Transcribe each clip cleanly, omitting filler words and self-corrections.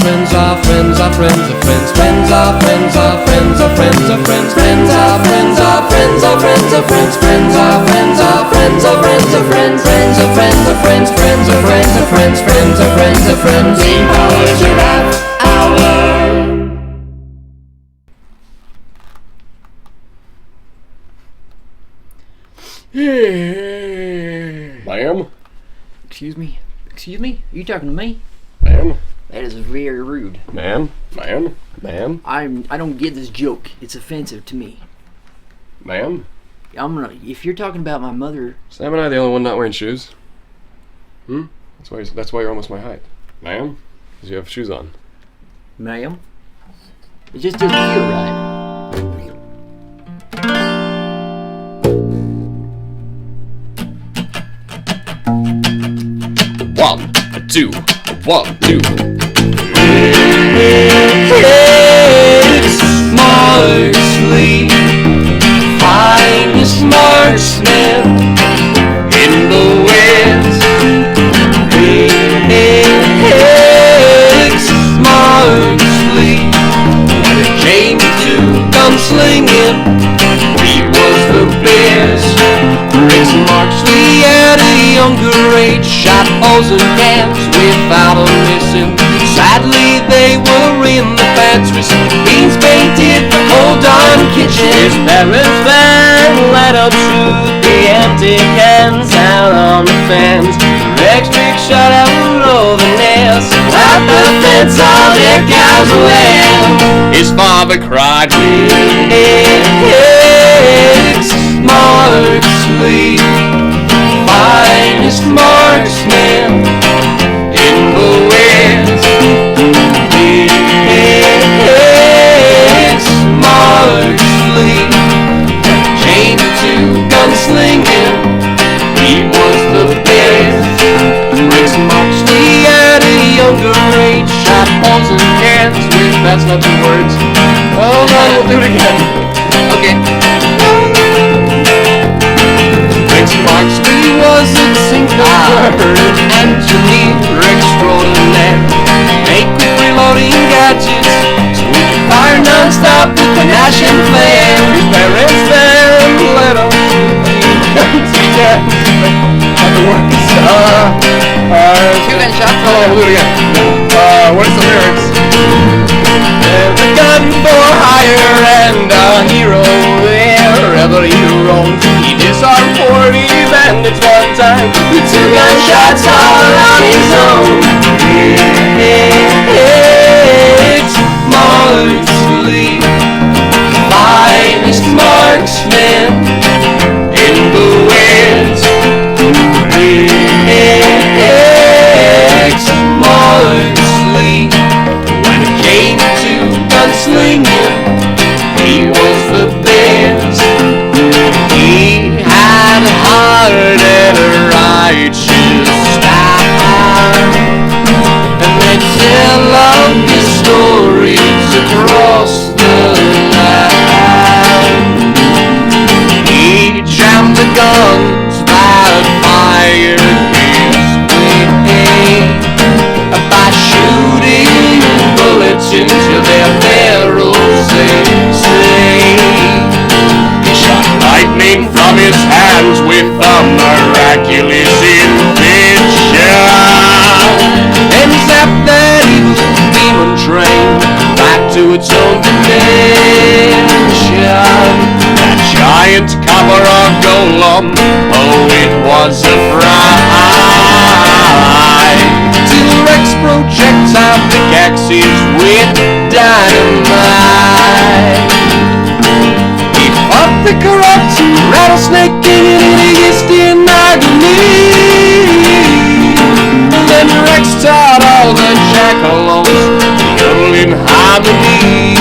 friends are friends are friends are friends. Friends are friends are friends are friends are friends. Friends are friends are friends are friends are friends. Friends are friends are friends are friends are friends. Friends are friends are friends. Friends are friends are friends. Friends are friends are friends. Team Power Giraffe Hour. Ma'am? Excuse me? Excuse me? Are you talking to me? Ma'am? That is very rude. Ma'am? Ma'am? Ma'am? I don't get this joke. It's offensive to me. Ma'am? If you're talking about my mother... Sam and I the only one not wearing shoes? That's why you're almost my height. Ma'am? Because you have shoes on. Ma'am? It just doesn't feel right. 1, 2, 1, 2. It's Marsley, finest marksman in the West. It's Marsley, when it came to gunslinging, he was the best. Rex Marsley at a younger age shot holes and cans without a missing. Sadly, they were in the fence with some beans painted the whole darn kitchen. His parents then led up to the empty cans out on the fence. Rex big shot out of the nest. At the fence, all their cows went. His father cried, Rex Marsley, finest marksman in the West. Rex Marsley, came to gunslinging, he was the best. Rex Marsley at a younger age shot holes in cans with, that's not the words. Oh no, we'll do it again. Okay. Rex Marsley was a tinkerer, engineer extraordinaire. Make quick reloading gadgets so we could fire non-stop with panache and flair. His parents then let him together on the works. Two gunshots. Oh, we'll do it again. What is the lyrics? There's a gun for hire and a hero wherever he roams. He disarmed 40 bandits one time with 2 gunshots all on his own. It's Marsley, finest marksman in the West. It's Marsley, when it came to gunslinging, he was the best. He had a heart and a righteous style, and they tell of his stories across the land. He jammed the guns that fired his way by shooting bullets into their barrels, they say. He shot lightning from his hands with a miraculous invention, and zapped that evil demon train back to its own dimension. That giant copper golem, oh, it was a fright to Rex projectile pickaxes with dynamite. He fought the corrupt rattlesnake king in atheist in agony. Then Rex taught all the jackalopes yodel in harmony.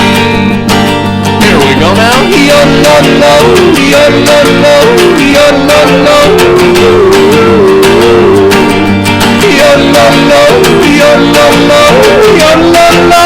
Here we go now. Yodel-lo-lo, yodel-lo-lo, yodel-lo-lo. Yodel-lo-lo, yodel-lo-lo, yodel-lo-lo.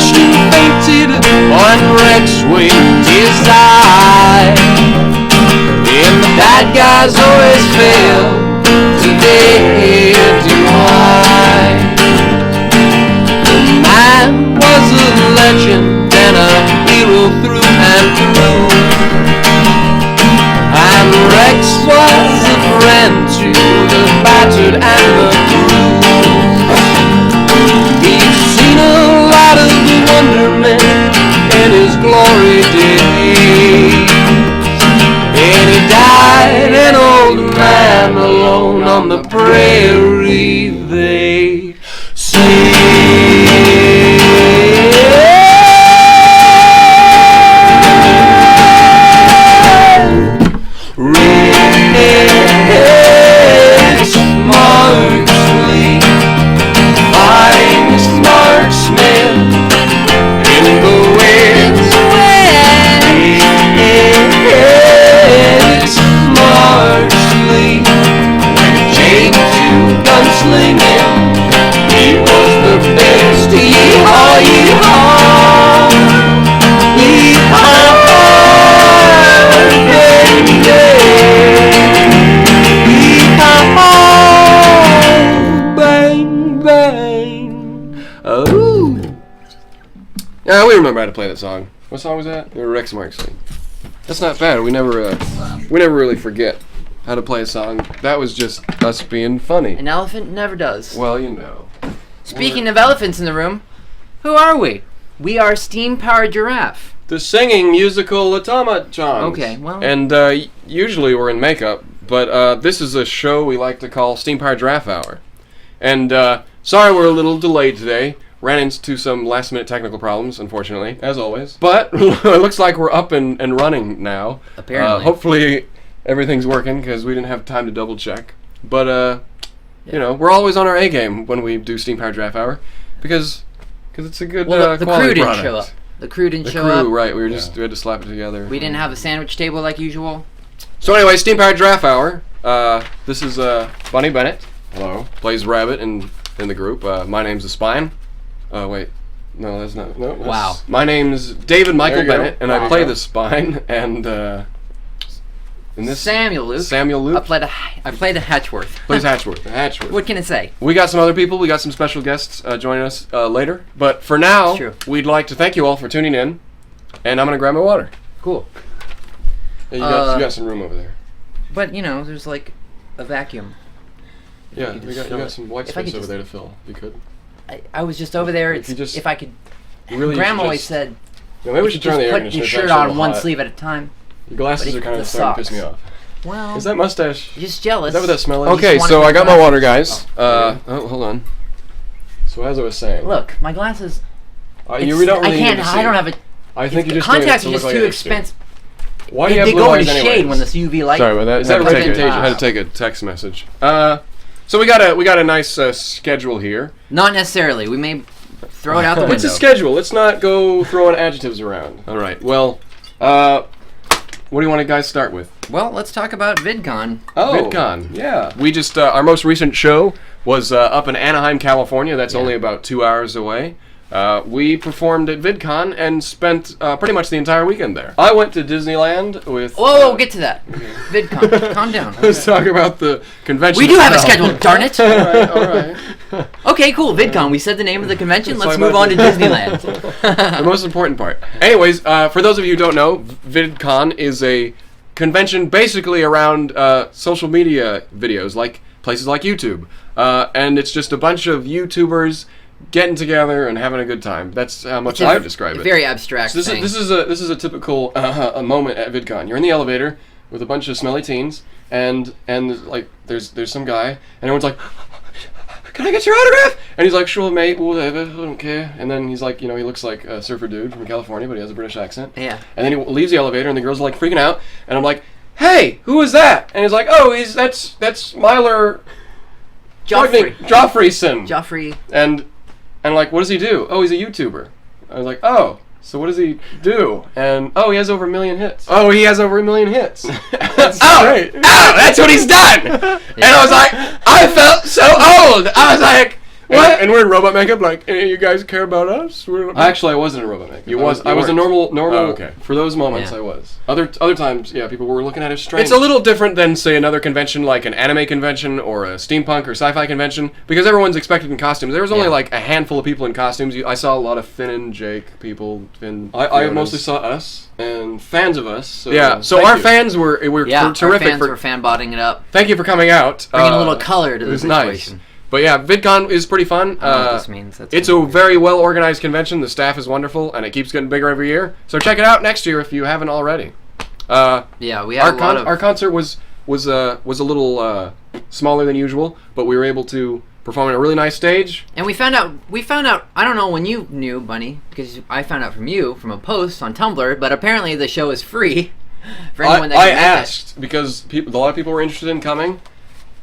crushed and fainted when Rex winked his eye. And the bad guys always fail today, do I. The man was a legend and a hero through and through. And Rex was a friend to the battered and the bruised. He's seen a lot of wonderment in his glory days. And he died an old man alone on the prairie, they say. Rex Marksley, finest marksman in the West. Rex Marksley, when it came to gunslinging, he was the best. Yee-haw, yee-haw, yee-haw, baby. Yee-haw, bang, bang. Oh. Yeah, we remember how to play that song. What song was that? Rex Marksley. That's not bad. We never really forget how to play a song. That was just us being funny. An elephant never does. Well, you know. Speaking of elephants in the room, who are we? We are Steam-Powered Giraffe. The singing musical automatons. Okay, well. And usually we're in makeup, but this is a show we like to call Steam-Powered Giraffe Hour. And sorry we're a little delayed today. Ran into some last-minute technical problems, unfortunately, as always. But it looks like we're up and running now. Apparently. Hopefully everything's working, because we didn't have time to double-check. But, you know, we're always on our A-game when we do Steam-Powered Giraffe Hour, because it's a good the quality crew didn't product. show up. The crew didn't The show crew, up. right. We had to slap it together. We didn't have a sandwich table like usual. So anyway, Steam-Powered Giraffe Hour. This is Bunny Bennett. Hello. Plays Rabbit in the group. My name's The Spine. Wait. No, that's not. No. That's, Wow. My name's David Michael There you go. Bennett, and I play The Spine, and in this Samuel Luke. Samuel Luke I played a Hatchworth. plays Hatchworth. What can I say? We got some other people. We got some special guests joining us later. But for now, True. we'd like to thank you all for tuning in, and I'm gonna grab my water. Cool. Yeah, you got some room over there. But, you know, there's like a vacuum. Yeah, could you just got fill it. some white If I space could over just- there to fill. You could. I was just over there. If you just- If I could. Really, Grandma you should always just- said, Yeah, maybe we should turn the air put conditioner. your It's shirt actually a on little one hot. sleeve at a time. Your glasses but are kind the of starting to piss me socks. off. Well, Is that mustache? just jealous. Is that what that smell is? Okay, Okay, Just so wanted I got my my water, glasses. guys. Hold on. So as I was saying, Look, my glasses. you don't really I can't. need to see. I don't have a. I think you just doing it contacts to are look just like too an expert. expensive. Why do you have They blue go eyes into anyways? shade when this UV light. Sorry about that. is Had to take contagious. had to take a text message. So we got a nice schedule here. Not necessarily. We may throw it out the window. It's a schedule. Let's not go throwing adjectives around. All right. Well, what do you want to guys start with? Well, let's talk about VidCon. Oh, VidCon. Yeah. We just our most recent show was up in Anaheim, California. That's only about 2 hours away. We performed at VidCon and spent pretty much the entire weekend there. I went to Disneyland with... Whoa, get to that. VidCon. Calm down. Let's talk about the convention. We do have a itself. schedule, darn it. All right. Okay, cool. VidCon. We said the name of the convention. Let's Let's talk move on to about Disneyland. The most important part. Anyways, for those of you who don't know, VidCon is a convention basically around social media videos, like places like YouTube. And it's just a bunch of YouTubers getting together and having a good time. That's how much I would describe it. Very abstract So thing. this is a typical a moment at VidCon. You're in the elevator with a bunch of smelly teens, and like there's some guy, and everyone's like, "Can I get your autograph?" And he's like, "Sure, mate, whatever, I don't care." And then he's like, he looks like a surfer dude from California, but he has a British accent. Yeah. And then he leaves the elevator, and the girls are like freaking out, and I'm like, "Hey, who is that?" And he's like, "Oh, that's Myler Joffreyson." Joffrey. And like, what does he do? Oh, he's a YouTuber. I was like, oh, so what does he do? And he has over 1 million hits. Oh, he has over 1 million hits. That's great. Oh, that's what he's done. And I was like, I felt so old. I was like, What? And we're in robot makeup, like, hey, you guys care about us? Actually, I wasn't a robot makeup. You I was a weren't. normal. Oh, okay. For those moments, Yeah. I was. Other times, yeah, people were looking at it strange. It's a little different than, say, another convention like an anime convention or a steampunk or sci-fi convention, because everyone's expected in costumes. There was only like a handful of people in costumes. I saw a lot of Finn and Jake people. I mostly saw us and fans of us. So Yeah, so thank our you. fans were Yeah, terrific. our fans were fan-botting it up. Thank you for coming out. Bringing a little color to it the was situation. nice. But yeah, Vidcon is pretty fun. I don't know what this means. That's It's kinda a very well organized convention. The staff is wonderful, and it keeps getting bigger every year. So check it out next year if you haven't already. Yeah, we had Our concert was a little smaller than usual, but we were able to perform on a really nice stage. And we found out, I don't know when you knew, Bunny, because I found out from you, from a post on Tumblr, but apparently the show is free for anyone that I can make it. asked because a lot of people were interested in coming,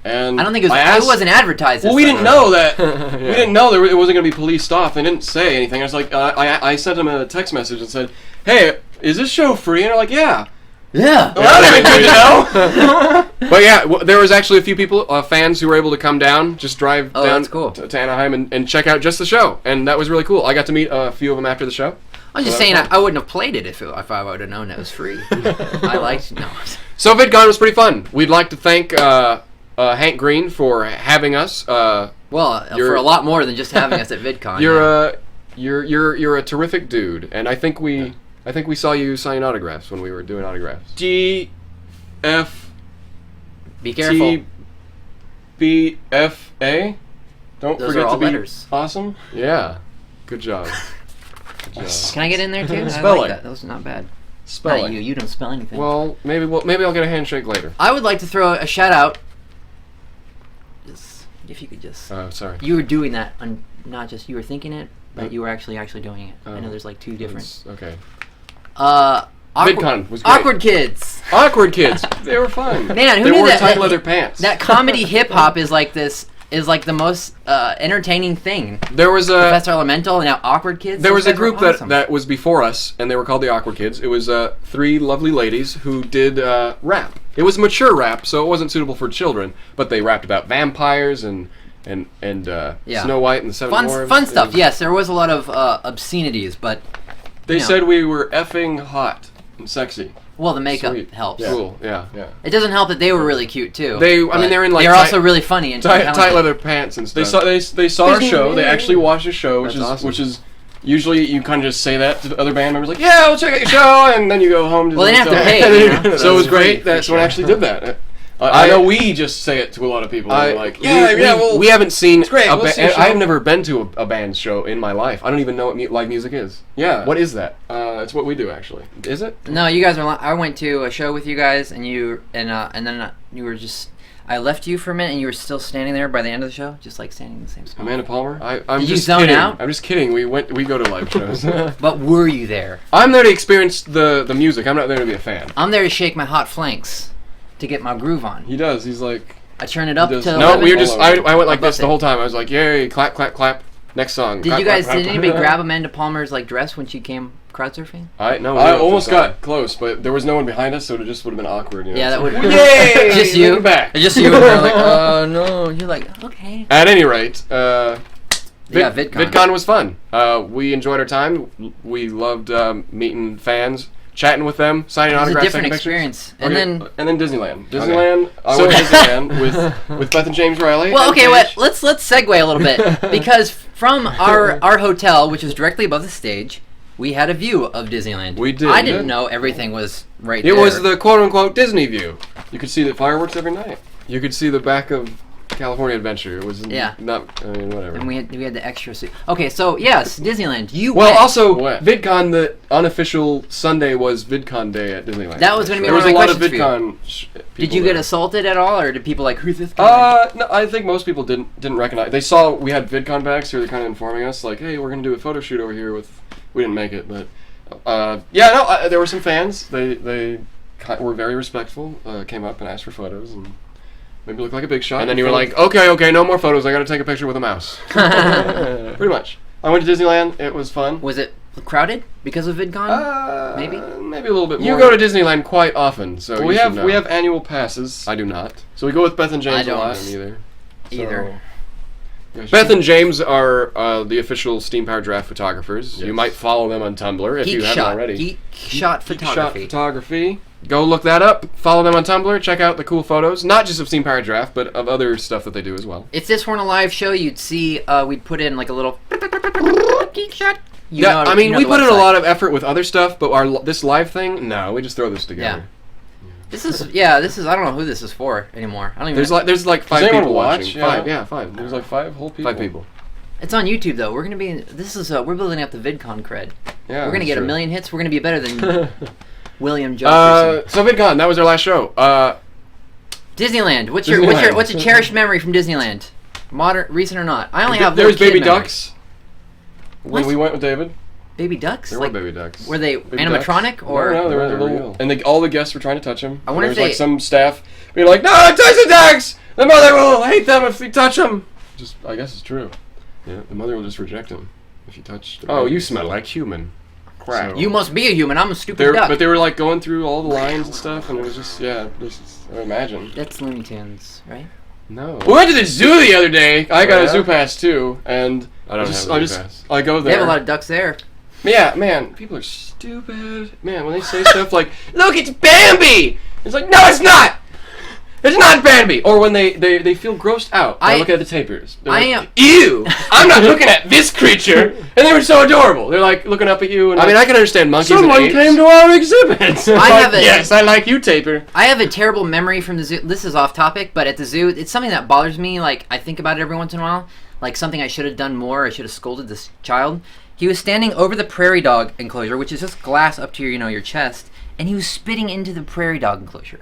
and I don't think it wasn't advertised. Well, we didn't know that. We didn't know it wasn't going to be policed off. They didn't say anything. I was like, I sent them a text message and said, "Hey, is this show free?" And they're like, "Yeah." Yeah. Well, that'd be good to know. But yeah, there was actually a few people, fans who were able to come down, just drive down that's cool. to Anaheim and check out just the show. And that was really cool. I got to meet a few of them after the show. I'm just So saying, that was I wouldn't have played it if I would have known it was free. I liked no. So VidCon was pretty fun. We'd like to thank Hank Green for having us. Well, for a lot more than just having us at VidCon. You're a terrific dude, and I think we saw you signing autographs when we were doing autographs. G-F Be careful. T-B-F-A. Don't Those forget are all to be letters. awesome. Yeah, good job. Good job. Can I get in there too? I Spelling. like that. That was not bad. Spelling. Not you. You don't spell anything. Well, maybe I'll get a handshake later. I would like to throw a shout out. Just, if you could just. Oh, sorry. You were doing that, not just you were thinking it, but you were actually doing it. I Oh. know there's like two different. Okay. Awkward, VidCon was great. Awkward Kids. Awkward Kids. They were fun. Man, who They knew wore that? tight that leather pants. That comedy hip hop is like this. Is like the most entertaining thing. There was a Professor Elemental and now Awkward Kids. there Those was a guys were group awesome. that was before us, and they were called the Awkward Kids. It was three lovely ladies who did rap. It was mature rap, so it wasn't suitable for children. But they rapped about vampires and Yeah. Snow White and the Seven Dwarfs. fun stuff. Yes, there was a lot of obscenities, but They you know. said we were effing hot and sexy. Well, the makeup Sweet. helps. Yeah. Cool. Yeah. Yeah. It doesn't help that they were really cute too. They- I but mean, they're in, like, they're tight- also really funny and Tight talented. leather pants and They stuff. saw they saw our show. They actually watched the show, which That's is awesome. which is usually you kind of just say that to the other band members, like, "Yeah, we'll check out your show," and then you go home. To Well, they didn't have to themselves. pay, you know? So it was That's free great that someone show. actually did that. I know we just say it to a lot of people. We're like, we haven't seen great, a we'll ba- see a show. I've never been to a band show in my life. I don't even know what live music is. Yeah. What is that? It's what we do actually. Is it? No, you guys were. I went to a show with you guys, and you and then you were just. I left you for a minute, and you were still standing there by the end of the show, just like standing in the same spot. Amanda Palmer. I'm Did you just zone kidding. out? I'm just kidding. We go to live shows. But were you there? I'm there to experience the music. I'm not there to be a fan. I'm there to shake my hot flanks, to get my groove on. He does. He's like, I turn it up He does. to. No, 11. we were just. I went like Above this the it. whole time. I was like, yay, clap, clap, clap. Next song. Did Clap, you guys? clap, Did clap. anybody grab Amanda Palmer's like dress when she came crowd surfing? No. I almost got close, but there was no one behind us, so it just would have been awkward. You know? Yeah, that So- would. Yay! Just you. Look back. Just you. And they're like, oh no. You're like, okay. At any rate, Yeah, VidCon. VidCon was fun. We enjoyed our time. We loved meeting fans, chatting with them, signing It was a autographs, different taking pictures. experience. And Okay, then, and then Disneyland. Disneyland. I So- went to Disneyland with Beth and James Riley. well, and okay. Paige. Let's segue a little bit because from our hotel, which is directly above the stage, we had a view of Disneyland. We did. I didn't know everything was right there. It was the quote-unquote Disney view. You could see the fireworks every night. You could see the back of California Adventure. It was Yeah. not. I mean, whatever. And we had the extra suit. Okay, so yes, Disneyland. You Well, went. also What? VidCon. The unofficial Sunday was VidCon Day at Disneyland. That was gonna be There one was of a my lot of questions for you. VidCon. Did people you get there. assaulted at all, or did people like, who's this guy? No, I think most people didn't recognize. They saw we had VidCon bags, so they're kind of informing us, like, "Hey, we're gonna do a photo shoot over here with." We didn't make it, but there were some fans. They were very respectful. Came up and asked for photos and made me look like a big shot. And then you were like, okay, no more photos. I got to take a picture with a mouse. pretty much. I went to Disneyland. It was fun. Was it crowded because of VidCon? Maybe a little bit more. You go to Disneyland quite often, so we you have should know. we have annual passes. I do not. So we go with Beth and James I a don't lot. either. either. Beth and James are the official Steam Power Draft photographers. Yes. You might follow them on Tumblr if you haven't already. Geek Shot Photography. Photography. Go look that up. Follow them on Tumblr. Check out the cool photos, not just of Steam Power Draft, but of other stuff that they do as well. If this weren't a live show, you'd see we'd put in like a little Geek Shot. We put in a lot of effort with other stuff, but this live thing, no, we just throw this together. This is I don't know who this is for anymore. I don't even. There's like 5 anyone people watch? watching. Yeah. 5. There's like 5 whole people. 5 people. It's on YouTube though. We're gonna be. We're building up the VidCon cred. Yeah, we're gonna get true. 1 million hits. We're gonna be better than William Jefferson. So VidCon, that was our last show. Disneyland. What's Disneyland. your cherished memory from Disneyland? Modern, recent or not? I only have. There was little baby kid memories. ducks. When we went with David, Baby ducks. There were baby ducks. Were they Baby animatronic or? no, they were They're little, real. and all the guests were trying to touch him. I wonder there if was like they- some staff being like, "No, touch the ducks! The mother will hate them if you touch them." Just, I guess it's true. Yeah. The mother will just reject him if you touch. The Oh, baby. you smell like human. Crap. So- You must be a human. I'm a stupid duck. But they were like going through all the lines and stuff, and it was just imagine. That's Looney Tunes, right? No. We went to the zoo the other day. I got Oh, a yeah? zoo pass too, and I don't just, have a I zoo just pass. I go They there. have a lot of ducks there. Yeah, man, people are stupid. Man, when they say stuff like, "Look, it's Bambi," it's like, "No, it's not. It's not Bambi." Or when they feel grossed out, I look at the tapirs. They're like, "Ew, I'm not looking at this creature," and they were so adorable. They're like looking up at you, and I mean, like, I can understand monkeys someone and apes. came to our exhibit. Yes, I like you, tapir. I have a terrible memory from the zoo. This is off topic, but at the zoo, it's something that bothers me. Like, I think about it every once in a while. Like, something I should have done more. I should have scolded this child. He was standing over the prairie dog enclosure, which is just glass up to your chest, and he was spitting into the prairie dog enclosure.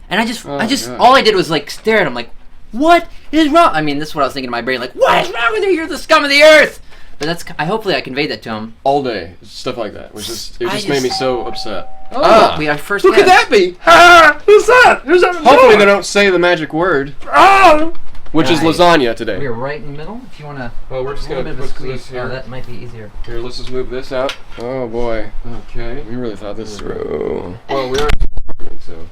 And I just, God. all I did was, like, stare at him, like, what is wrong? I mean, this is what I was thinking in my brain, like, what is wrong with you? You're the scum of the earth! But hopefully I conveyed that to him. All day, stuff like that, which just made me so upset. We are first Who could guest. that be? Ah, who's that? Who's that? Hopefully they don't say the magic word, which is Right. lasagna today. We're right in the middle, if you want to... Well, we're just A little gonna bit of a put squeeze. this here. Oh, that might be easier. Here, let's just move this out. Oh boy. Okay. We really thought this through. Through. Well, we are in an apartment, so.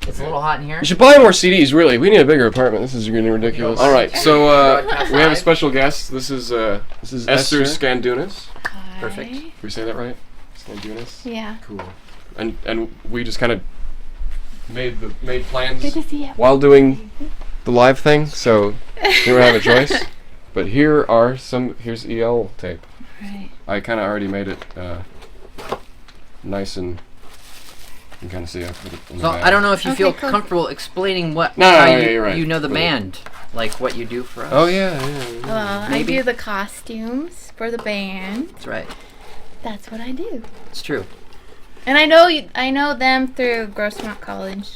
It's a little hot in here. You should buy more CDs, really. We need a bigger apartment. This is getting ridiculous. Okay. Alright, so Broadcast we have a live. special guest. This is Esther Scandunas. Perfect. Did we say that right? Scandunas? Yeah. Cool. And we just kind of made plans Good to see you. while doing the live thing, so we don't have a choice. But here's EL tape. Right. I kind of already made it nice and you can kind of see I put it in the So bag. I don't know if you Okay, feel cool. comfortable explaining what No, how yeah, you, you're right. you know the But- band, like what you do for us. Oh yeah. Well, Maybe. I do the costumes for the band. That's right. That's what I do. It's true. And I know them through Grossmont College.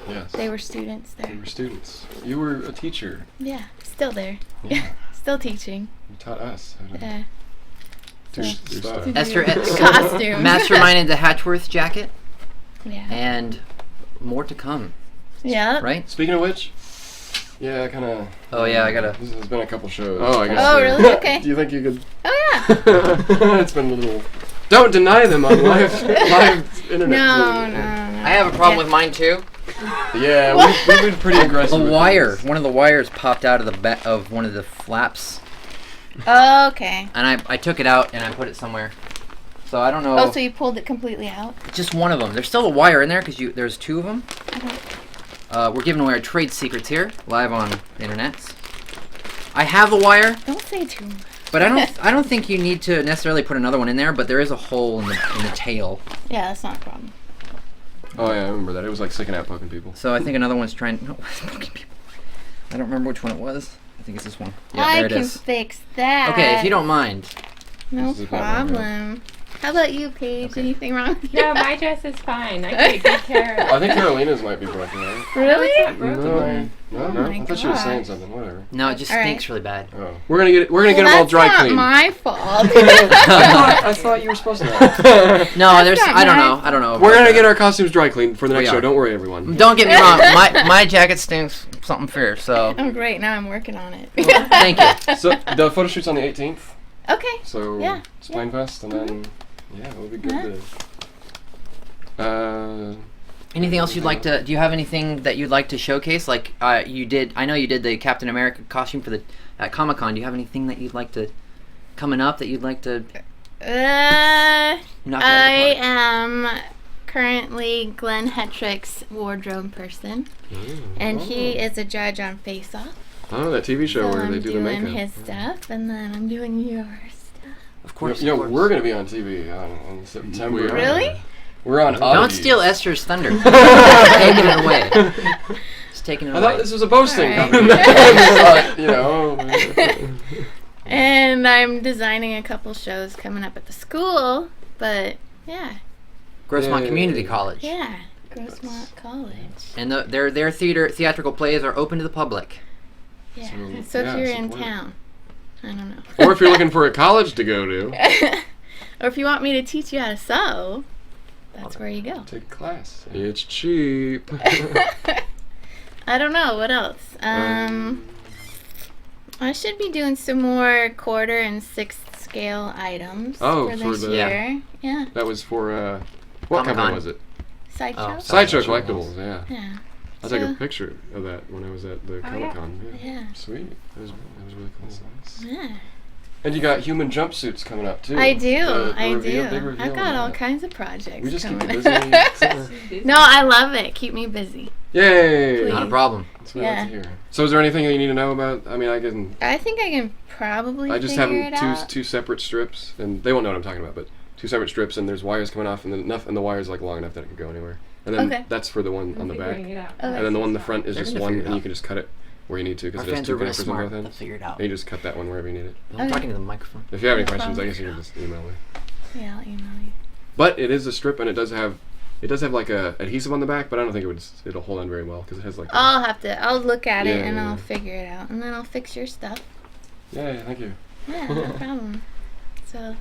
Yes. They were students We there. were students. You were a teacher. Yeah, still there. Yeah. Still teaching. You taught us how to Yeah. do stuff. Esther, Costume. masterminded the Hatchworth jacket, Yeah. and more to come. Yeah. Right? Speaking of which, yeah, kind of. Oh yeah, I gotta. There's been a couple shows. Oh, I guess. Oh, really? Okay. Do you think you could? Oh yeah. It's been a little. Don't deny them on live internet. No, no. I have a problem with mine too. Yeah, we've been pretty aggressive. A with wire. this. One of the wires popped out of the back of one of the flaps, Okay. and I took it out and I put it somewhere. So I don't know. Oh, so you pulled it completely out? Just one of them. There's still a wire in there because there's two of them. We're giving away our trade secrets here, live on the internet. I have the wire, Don't say too much. but I don't think you need to necessarily put another one in there. But there is a hole in the tail, Yeah, that's not a problem. Oh yeah, I remember that. It was like sticking out poking people. so I think another one's trying. No, poking people. I don't remember which one it was. I think it's this one. Yeah, I there it can is. fix that. Okay, if you don't mind. No This is about right here. problem. How about you, Paige? Okay. Anything wrong with you? No, my dress is fine. I take good care of it. I think Carolina's might be broken, right? Really? Broken. No, Oh no. my I thought she was saying gosh. something. Whatever. No, it just All right. stinks really bad. Oh. We're gonna get them all dry that's cleaned. not my fault. I thought you were supposed to. No, there's. not I don't my know. I don't know. We're about gonna that. get our costumes dry cleaned for the next We show. are. Don't worry, everyone. Don't get me wrong. My jacket stinks something fierce. So Oh, great. Now I'm working on it. thank you. So the photo shoot's on the 18th. Okay. So Yeah. it's Plain Fest, and then yeah, it'll be good. Yeah. To, Anything else you'd like to? Do you have anything that you'd like to showcase? Like you did. I know you did the Captain America costume for the at Comic-Con. Do you have anything that you'd like to coming up that you'd like to? I am currently Glenn Hetrick's wardrobe person, and he is a judge on Face Off. Oh, that TV show So where they I'm do the makeup. doing his stuff, and then I'm doing your stuff. Of course. You know, of course. we're gonna be on TV in September. Really? We're on. Don't Oddities. steal Esther's thunder. Taking it away. Just taking it I away. thought this was a Bose thing. Alright. Coming. I thought, you know. And I'm designing a couple shows coming up at the school, but yeah, Grossmont Yay. Community College. yeah, Grossmont College. And their theatrical plays are open to the public. Yeah. So, So if yeah, you're in support it. town, I don't know. Or if you're looking for a college to go to, Or if you want me to teach you how to sew, that's where you go. take a class. It's cheap. I don't know what else. I should be doing some more quarter and sixth scale items Oh, for for this the- year. Yeah. That was for what Comic-Con. company was it? Sideshow. Oh, Sideshow Sideshow. Collectibles. Yeah. Yeah. I took a So- picture of that when I was at the Comic-Con. Yeah. Yeah. Sweet. That was really cool. Yeah. And you got human jumpsuits coming up too. I do. The I reveal, do. big reveal I've got on all that. kinds of projects We just keep coming you up. busy. No, I love it. Keep me busy. Yay! Not a problem. That's what I like Yeah. to hear. So is there anything that you need to know about? I mean, I think I can probably I just have figure them it out. two separate strips, and they won't know what I'm talking about, but two separate strips, and there's wires coming off, and the wire's like long enough that it can go anywhere. And then Okay. that's for the one on the back, Figuring it out. Okay. and then the one in the front is They're just gonna one, figure it and you out. can just cut it where you need to, Our because it has fans two are really connectors on smart. both They'll ends. figure it out. And you just cut that one wherever you need it. I'm Okay. talking to the microphone. If you have any No questions, I problem. guess you can just email me. Yeah, I'll email you. But it is a strip, and it does have like a adhesive on the back, but I don't think it'll hold on very well because it has like. I'll look at it Yeah, and yeah, I'll yeah. figure it out, and then I'll fix your stuff. Yeah, thank you. Yeah, no problem. So,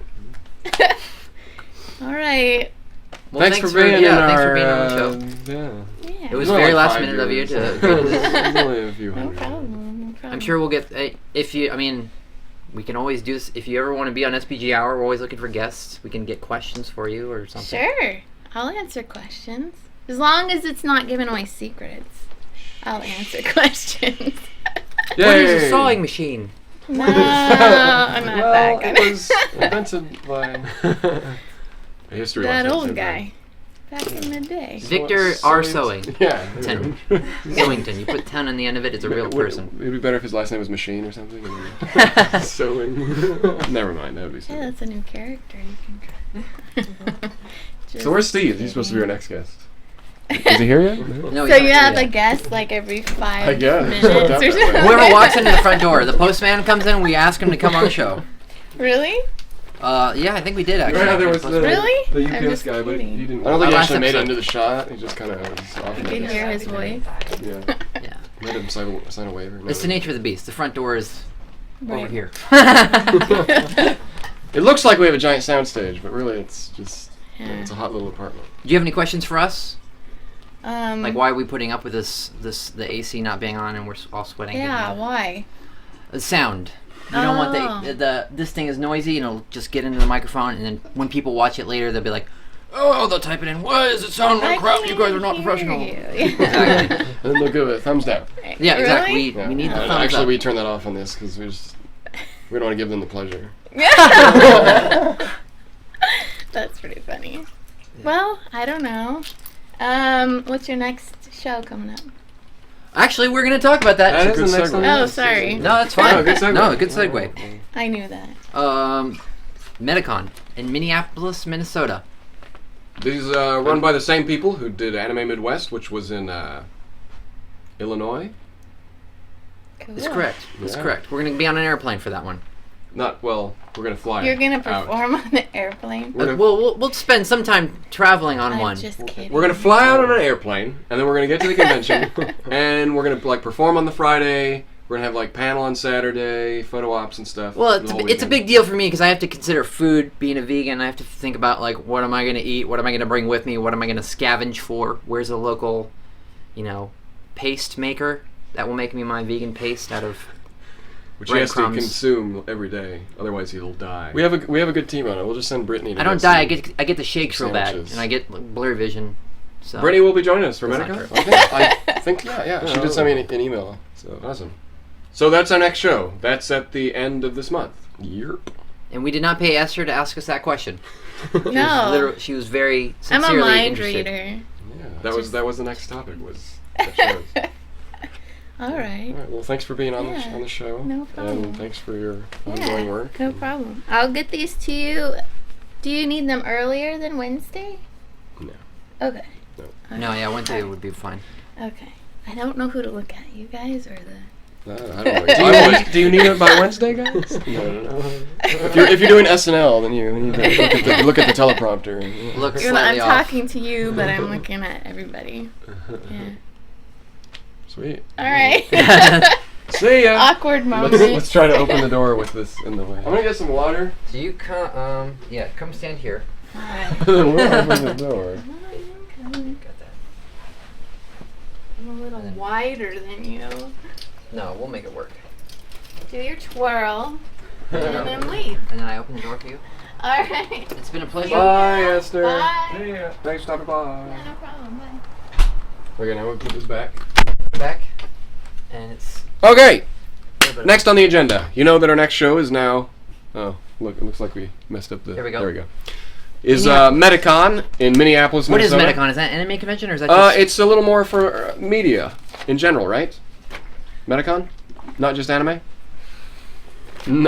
all right. Well, thanks for being in our. Thanks for being on the show. Yeah. Yeah. It was It's only very like last 5 minute of you years. to agree to this. It's only a few No hundred. problem. No problem. I'm sure we'll get if you. I mean, we can always do this if you ever want to be on SPG Hour. We're always looking for guests. We can get questions for you or something. Sure. I'll answer questions as long as it's not giving away secrets. I'll answer questions. What is Yay! a sewing machine? No, I'm not Well, that it good. was invented by a history That lesson. old guy back in the day. Victor R. Sewing. Yeah. Ten. there you go. Sewington. You put 10 on the end of it. It's a real person. It'd be better if his last name was Machine or something. And then sewing. Never mind. That would be Yeah, stupid. that's a new character you can try. So where's Steve? He's supposed to be our next guest. Is he here yet? No, So he's you not have here a yet. guest like every 5 I guess. minutes Worked or out that way. something. Whoever walks into the front door, the postman comes in. We ask him to come on the show. Really? Yeah, I think we did actually. Yeah, there was the, Really? the I'm UPS just guy, but kidding. he didn't. I Our don't think he last actually made it episode. into the shot. He just kind of was off. You in can the- hear his voice. Yeah. Yeah. Made him sign a waiver. No. It's the nature of the beast. The front door is over Right. here. It looks like we have a giant soundstage, but really it's just Yeah. it's a hot little apartment. Do you have any questions for us? Um, Like, why are we putting up with the AC not being on and we're all sweating? Yeah, why? The sound. You don't want Oh. this thing is noisy and it'll just get into the microphone, and then when people watch it later, they'll be like, oh, they'll type it in. Why does it sound like crap? You guys are not professional. Exactly. And then they'll give it a thumbs down. Yeah, exactly. Really? We need the thumbs Actually, up. we turn that off on this because we don't want to give them the pleasure. That's pretty funny. Well, I don't know. What's your next show coming up? Actually, we're going to talk about that. That is the next segue. one. Oh, sorry. No, that's fine. Oh, good segue. No, good segue. I knew that. Vidcon in Minneapolis, Minnesota. These run by the same people who did Anime Midwest, which was in Illinois. Cool. That's correct. That's Yeah. correct. We're going to be on an airplane for that one. We're gonna fly. You're gonna out. perform on the airplane? We're gonna- We'll spend some time traveling on I'm one. just kidding. We're gonna fly out on an airplane, and then we're gonna get to the convention, and we're gonna like perform on the Friday. We're gonna have like panel on Saturday, photo ops and stuff. Well, the whole it's a weekend. big deal for me because I have to consider food. Being a vegan, I have to think about like what am I going to eat, what am I going to bring with me, what am I going to scavenge for. Where's a local, paste maker that will make me my vegan paste out of. Which he has to breadcrumbs. consume every day, otherwise he'll die. We have a good team on it. We'll just send Brittany. To I don't get die. some- I get the shakes real bad, sandwiches. and I get blur vision. So Brittany will be joining us for That's Medicon. not I think yeah. She did send me an email. So awesome. So that's our next show. That's at the end of this month. Yep. and we did not pay Esther to ask us that question. No. She was very I'm sincerely a mind interested. reader. Yeah, that was the next topic. Was that shows. All right. All right. Well, thanks for being on Yeah, the show. no problem. And thanks for your ongoing work. No problem. I'll get these to you. Do you need them earlier than Wednesday? No. Okay. No, yeah, Wednesday would be fine. Okay. I don't know who to look at. You guys or the... I don't know. Do you need it by Wednesday, guys? No. If you're doing SNL, then you need to look at the teleprompter. And, Look I'm slightly off. talking to you, but I'm looking at everybody. Yeah. Sweet. All right. See ya. Awkward moment. Let's try to open the door with this in the way. I'm gonna get some water. So you come, come stand here. All right. Then we'll open the door. Got that. I'm a little wider than you. No, we'll make it work. Do your twirl, and then leave. And then I open the door for you. All right. It's been a pleasure. Bye, Esther. Bye. See ya. Thanks for stopping by. Yeah, no problem. Bye. Okay, now we'll put this back. Back. And it's... Okay. Next on the agenda. You know that our next show is now. Oh, look! It looks like we messed up the. There we go. There we go. Is Medicon in Minneapolis, What is Minnesota. Vidcon? Is that an anime convention or is that just... It's a little more for media in general, right? Medicon, not just anime.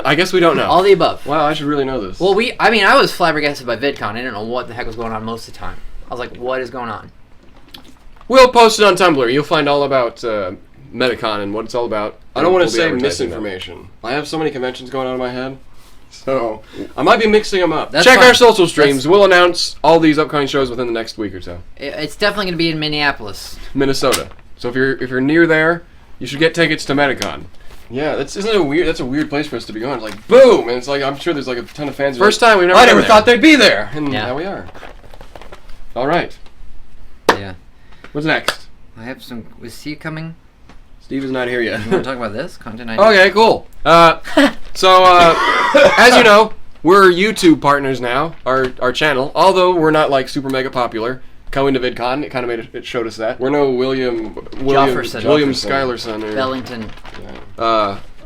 I guess we don't know. all the above. Wow, I should really know this. Well, I was flabbergasted by VidCon. I didn't know what the heck was going on most of the time. I was like, what is going on? We'll post it on Tumblr. You'll find all about Medicon and what it's all about. I don't want to We'll be say advertising misinformation. I have so many conventions going on in my head, so I might be mixing them up. That's Check fine. our social streams. We'll announce all these upcoming shows within the next week or so. It's definitely going to be in Minneapolis. Minnesota. So if you're near there, you should get tickets to Medicon. Yeah, that's a weird place for us to be going. It's like boom, and it's like I'm sure there's like a ton of fans. First time we've never I been never there. thought they'd be there, and Yeah. now we are. All right, Yeah. what's next? I have some... Was Steve coming? Steve is not here yet. You want to talk about this? Content idea? Okay, cool. So as you know, we're YouTube partners now. Our channel, although we're not like super mega popular. Coming to VidCon, it kind of it showed us that we're no William Jofferson. Schuylerson or Bellington.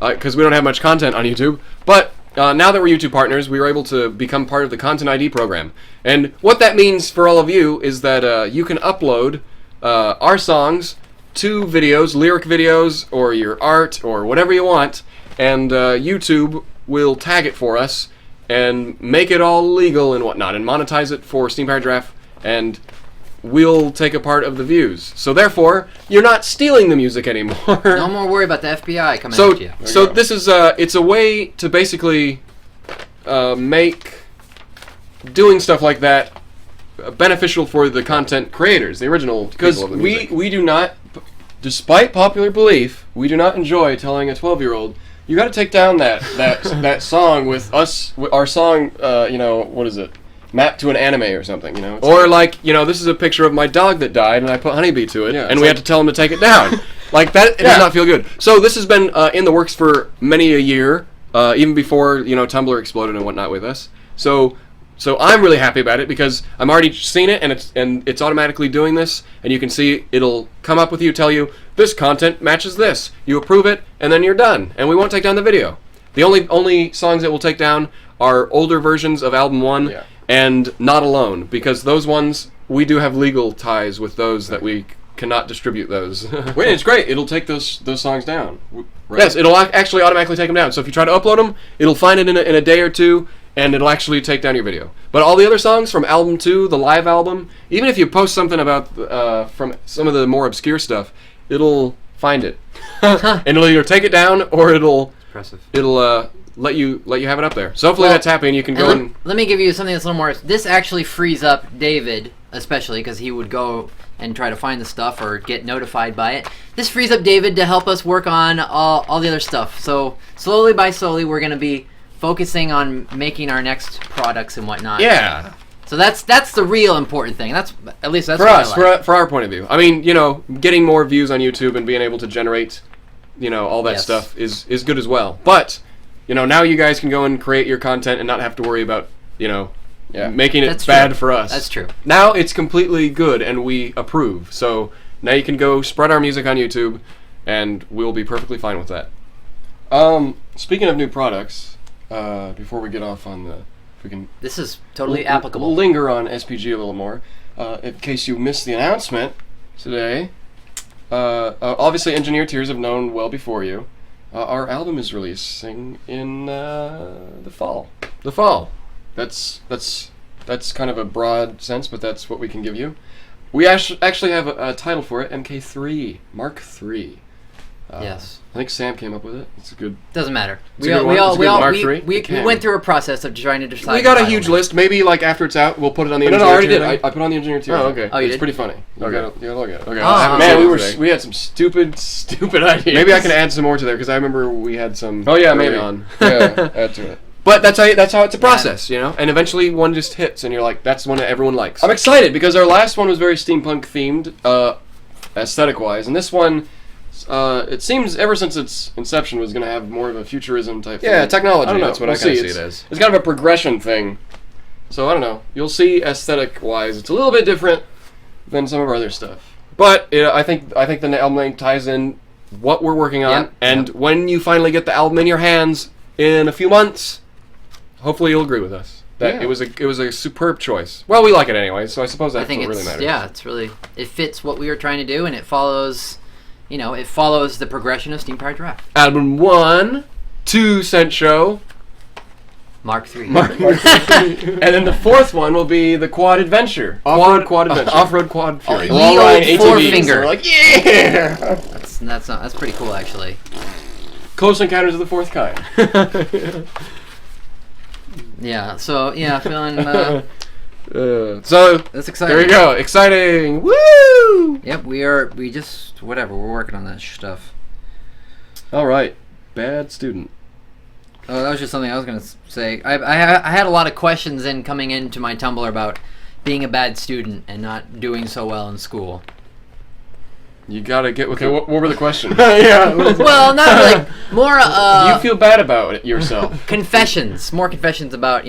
because we don't have much content on YouTube. But now that we're YouTube partners, we were able to become part of the Content ID program. And what that means for all of you is that you can upload our songs to videos, lyric videos, or your art, or whatever you want, and YouTube will tag it for us and make it all legal and whatnot, and monetize it for Steampunk Giraffe, and we'll take a part of the views. So therefore, you're not stealing the music anymore. No more worry about the FBI coming So, after you. so this is it's a way to basically make doing stuff like that beneficial for the content creators, the original Because people of the music. we do not, despite popular belief, we do not enjoy telling a 12-year-old, you got to take down that song with us, our song, what is it? Mapped to an anime or something, you know? It's Or like, this is a picture of my dog that died, and I put honeybee to it, Yeah, and it's we like- had to tell him to take it down. Like that, it Yeah. does not feel good. So this has been in the works for many a year, even before Tumblr exploded and whatnot with us. So I'm really happy about it because I'm already seen it, and it's automatically doing this, and you can see it'll come up with you, tell you this content matches this. You approve it, and then you're done, and we won't take down the video. The only songs that we'll take down are older versions of album 1. Yeah. And Not Alone, because those ones, we do have legal ties with those that we cannot distribute those. Wait, it's great. It'll take those songs down. Right? Yes, it'll actually automatically take them down. So if you try to upload them, it'll find it in a day or two, and it'll actually take down your video. But all the other songs from album 2, the live album, even if you post something about from some of the more obscure stuff, it'll find it. And it'll either take it down, or it'll let you have it up there. So hopefully Well, that's happening. You can go and let me give you something that's a little more... This actually frees up David, especially, because he would go and try to find the stuff or get notified by it. This frees up David to help us work on all the other stuff. So slowly by slowly, we're going to be focusing on making our next products and whatnot. yeah. So that's the real important thing. That's at least that's For what I us, like. for our point of view. I mean, getting more views on YouTube and being able to generate, all that Yes. stuff is good as well. But, now you guys can go and create your content and not have to worry about, making it That's bad true. for us. That's true. Now it's completely good, and we approve. So now you can go spread our music on YouTube, and we'll be perfectly fine with that. Speaking of new products, before we get off on the, if we can. This is totally applicable. Linger on SPG a little more, in case you missed the announcement today. Obviously, Engineer Tears have known well before you. Our album is releasing in the fall. The fall. That's kind of a broad sense, but that's what we can give you. We actually have a title for it, MK3, Mark III. Yes. I think Sam came up with it. It's a good. Doesn't matter. It's a good one. It's a good Mark III. We went through a process of trying to decide. We got a huge list. Maybe like after it's out, we'll put it on the. No, Engineer I already Tier did. thing. I put on the Engineer Tier. Oh, okay. Oh, you it's did? pretty funny. You Okay. gotta look at it. Okay. Oh, Man, we had some stupid ideas. Maybe I can add some more to there because I remember we had some. Oh yeah, early maybe. on. Yeah, add to it. But that's how it's a process, you know. And eventually one just hits, and you're like, that's one that everyone likes. I'm excited because our last one was very steampunk themed, aesthetic wise, and this one. It seems ever since its inception was going to have more of a futurism type thing. Yeah, technology. I don't know. That's what we'll I kind of see. see it as. It's kind of a progression thing. So I don't know. You'll see aesthetic-wise, it's a little bit different than some of our other stuff. But I think the album name ties in what we're working on. Yep, And when you finally get the album in your hands in a few months, hopefully you'll agree with us. That it was a superb choice. Well, we like it anyway, so I suppose that's what really matters. Yeah, it fits what we were trying to do, and it follows. It follows the progression of Steam-Powered Giraffe. Album 1, 2 Cent Show. Mark III. And then the fourth one will be the Quad Adventure. Quad Adventure. Off-road Quad Fury. Oh, We're all riding four ATVs, finger. and we're like, yeah! That's pretty cool, actually. Close Encounters of the Fourth Kind. Yeah. So feeling. So That's exciting. there you go. Exciting. Woo! Yep. We just whatever. We're working on that stuff. All right. Bad student. Oh, that was just something I was gonna say. I had a lot of questions coming into my Tumblr about being a bad student and not doing so well in school. You gotta get with it. What were the questions? Yeah. Well, not really. More. You feel bad about it yourself. Confessions. More confessions about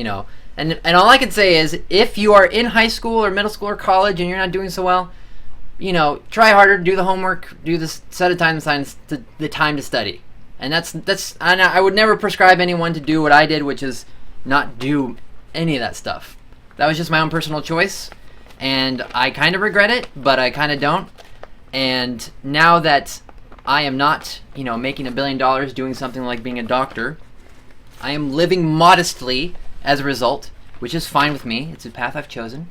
And all I can say is, if you are in high school or middle school or college and you're not doing so well, try harder, do the homework, do this, set a time aside the time to study. And that's I would never prescribe anyone to do what I did, which is not do any of that stuff. That was just my own personal choice, and I kind of regret it, but I kind of don't. And now that I am not, making $1 billion doing something like being a doctor, I am living modestly as a result, which is fine with me. It's a path I've chosen.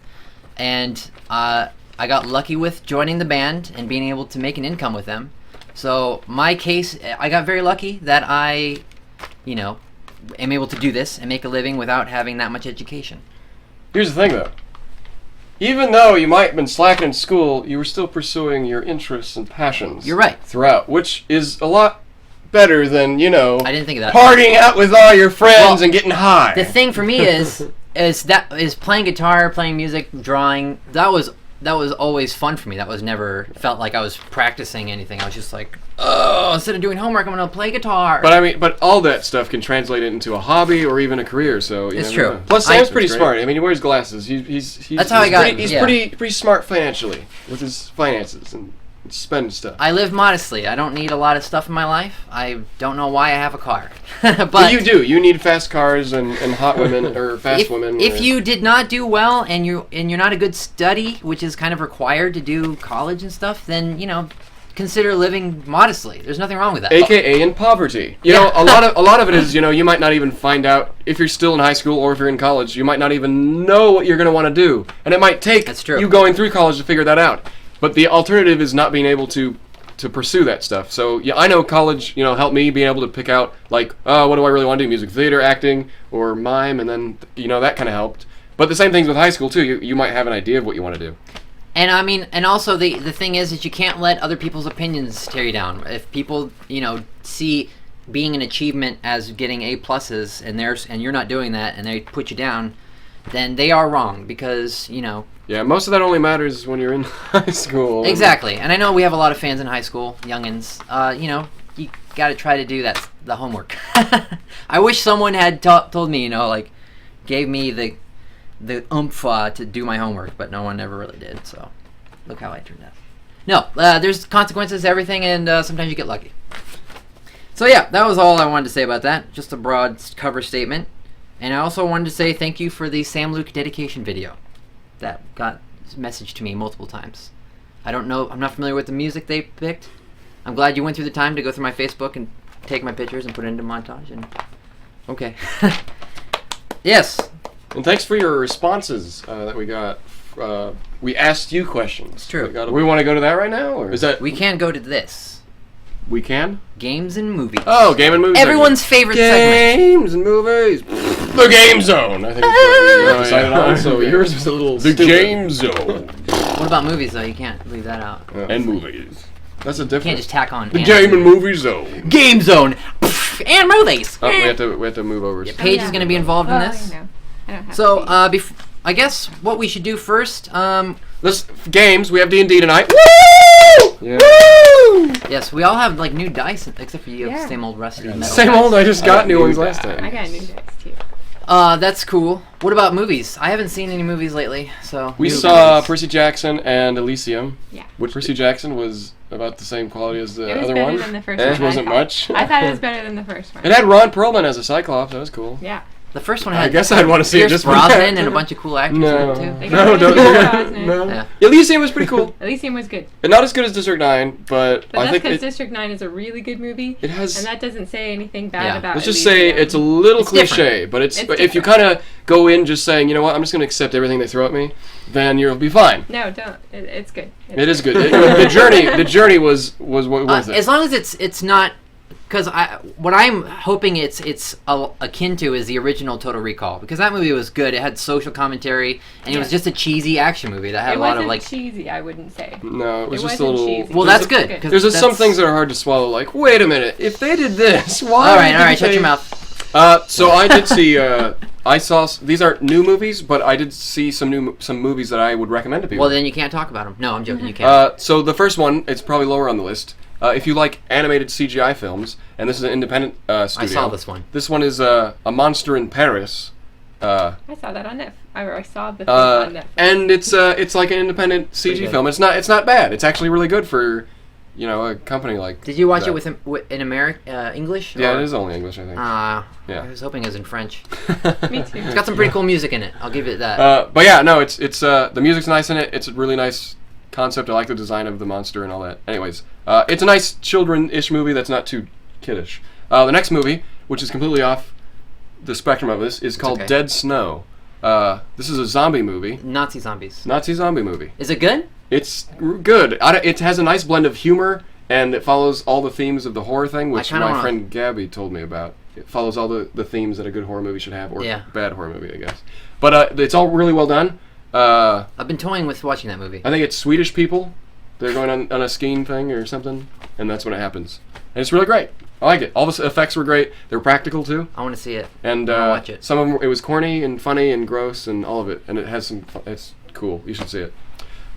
And I got lucky with joining the band and being able to make an income with them. So my case, I got very lucky that I, am able to do this and make a living without having that much education. Here's the thing, though. Even though you might have been slacking in school, you were still pursuing your interests and passions. You're right. Throughout, which is a lot better than, I didn't think of that. partying out with all your friends Well, and getting high. The thing for me is playing guitar, playing music, drawing. That was always fun for me. That was never felt like I was practicing anything. I was just like, oh, instead of doing homework, I'm gonna play guitar. But all that stuff can translate into a hobby or even a career. So It's never true. know. Plus, Sam's pretty That's smart. I mean, he wears glasses. He's That's how I got- He's yeah. pretty smart financially with his finances and spending stuff. I live modestly. I don't need a lot of stuff in my life. I don't know why I have a car. but But you do. You need fast cars and hot women or fast women. If you did not do well and you're not a good study, which is kind of required to do college and stuff, then consider living modestly. There's nothing wrong with that. AKA in poverty. You know, a lot of it is, you might not even find out if you're still in high school or if you're in college. You might not even know what you're going to want to do, and it might take That's true. you going through college to figure that out. But the alternative is not being able to pursue that stuff. So yeah, I know college, helped me being able to pick out like, what do I really want to do? Music, theater, acting, or mime, and then that kind of helped. But the same things with high school too. You might have an idea of what you want to do. And I mean, and also the thing is that you can't let other people's opinions tear you down. If people, see being an achievement as getting A pluses and you're not doing that and they put you down, then they are wrong because, Yeah, most of that only matters when you're in high school. Exactly. And I know we have a lot of fans in high school, youngins. You got to try to do the homework. I wish someone had told me, gave me the oomph to do my homework, but no one ever really did. So look how I turned out. No, there's consequences to everything, and sometimes you get lucky. So yeah, that was all I wanted to say about that. Just a broad cover statement. And I also wanted to say thank you for the Sam Luke dedication video. That got messaged to me multiple times. I don't know, I'm not familiar with the music they picked. I'm glad you went through the time to go through my Facebook and take my pictures and put it into montage. And okay. Yes. And thanks for your responses that we got. We asked you questions. True. We want to go to that right now, or is that We can go to this. we can? Games and movies. Oh, game and movies. Everyone's favorite segment. Games and movies. The Game Zone. I think is what we decided on. So yours was a little The stupid. Game Zone. What about movies though? You can't leave that out. You And movies. That's a can't different. just tack on. The Game and Movie Zone. Game Zone and movies. Oh, we have to move over. Paige is going to be involved in this. No, I don't have So, to be. I guess what we should do first. Let's games. We have D&D tonight. Woo! Yeah. Yes, we all have like new dice, except for you. Yeah. Same old rusty metal. Same old. I just got got new new ones last dice. time. I got new dice too. That's cool. What about movies? I haven't seen any movies lately, so We new saw movies. Percy Jackson and Elysium. Yeah. Which Percy Jackson was about the same quality as the It was other better one. than the first Which one. wasn't much. I thought it was better than the first one. It had Ron Perlman as a Cyclops. That was cool. Yeah. The first one I had guess I'd want to see it Pierce just for Brosnan that. and a bunch of cool actors No. in it They too. got No, rid of don't. Pierce Brosnan. No. Yeah. Elysium was pretty cool. Elysium was good. And not as good as District 9, but But I that's think because it, District 9 is a really good movie. it has. And that doesn't say anything bad Yeah. about Let's just Elysium. say it's a little It's cliche, but It's but if you different. kind of go in just saying, you know what, I'm just going to accept everything they throw at me, then you'll be fine. No, don't. It's good. It is good. The journey was worth it. As long as it's not, because what I'm hoping it's akin to is the original Total Recall, because that movie was good. It had social commentary, and it was Yes. just a cheesy action movie that had It a lot wasn't of like. cheesy, I wouldn't say. No, it was It just a wasn't little. cheesy. Well, there's that's a- good. 'cause There's just some that's- things that are hard to swallow. Like, wait a minute, if they did this, why? All right, didn't shut they- your mouth. So I did see. I saw. These aren't new movies, but I did see some movies that I would recommend to people. Well, then you can't talk about them. No, I'm joking. You can't. So the first one, it's probably lower on the list. If you like animated CGI films, and this is an independent studio. I saw this one. This one is A Monster in Paris. I saw that on Netflix. I saw the thing on Netflix. And it's like an independent Pretty CG good. film. It's not bad. It's actually really good for, a company like. Did you watch that. it in English? Yeah, or- it is only English, I think. Yeah. I was hoping it was in French. Me too. It's got some pretty cool music in it. I'll give it that. But yeah, no, it's the music's nice in it. It's a really nice concept. I like the design of the monster and all that. Anyways, it's a nice children-ish movie that's not too kiddish. The next movie, which is completely off the spectrum of this, is called okay. Dead Snow. This is a zombie movie, Nazi zombies. Nazi zombie movie. Is it good? It's good. It has a nice blend of humor, and it follows all the themes of the horror thing, which kinda my wanna- friend Gabby told me about. It follows all the themes that a good horror movie should have, or Yeah. bad horror movie, I guess. But it's all really well done. I've been toying with watching that movie. I think it's Swedish people. They're going on a skiing thing or something, and that's when it happens. And it's really great. I like it. All the effects were great. They were practical too. I want to see it. And I'll watch it. some of them, it was corny and funny and gross and all of it. And it has some. It's cool. You should see it.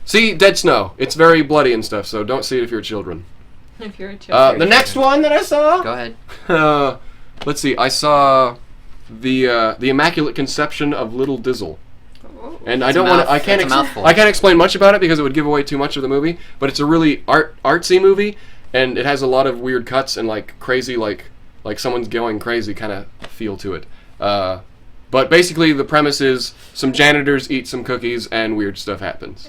See Dead Snow. It's very bloody and stuff. So don't see it if you're children. If you're a child. The next one that I saw. Go ahead. Let's see. I saw the Immaculate Conception of Little Dizzle. And I don't want to. I can't. It's a mouthful. I can't explain much about it because it would give away too much of the movie. But it's a really artsy movie, and it has a lot of weird cuts and like crazy, like someone's going crazy kind of feel to it. But basically, the premise is some janitors eat some cookies and weird stuff happens.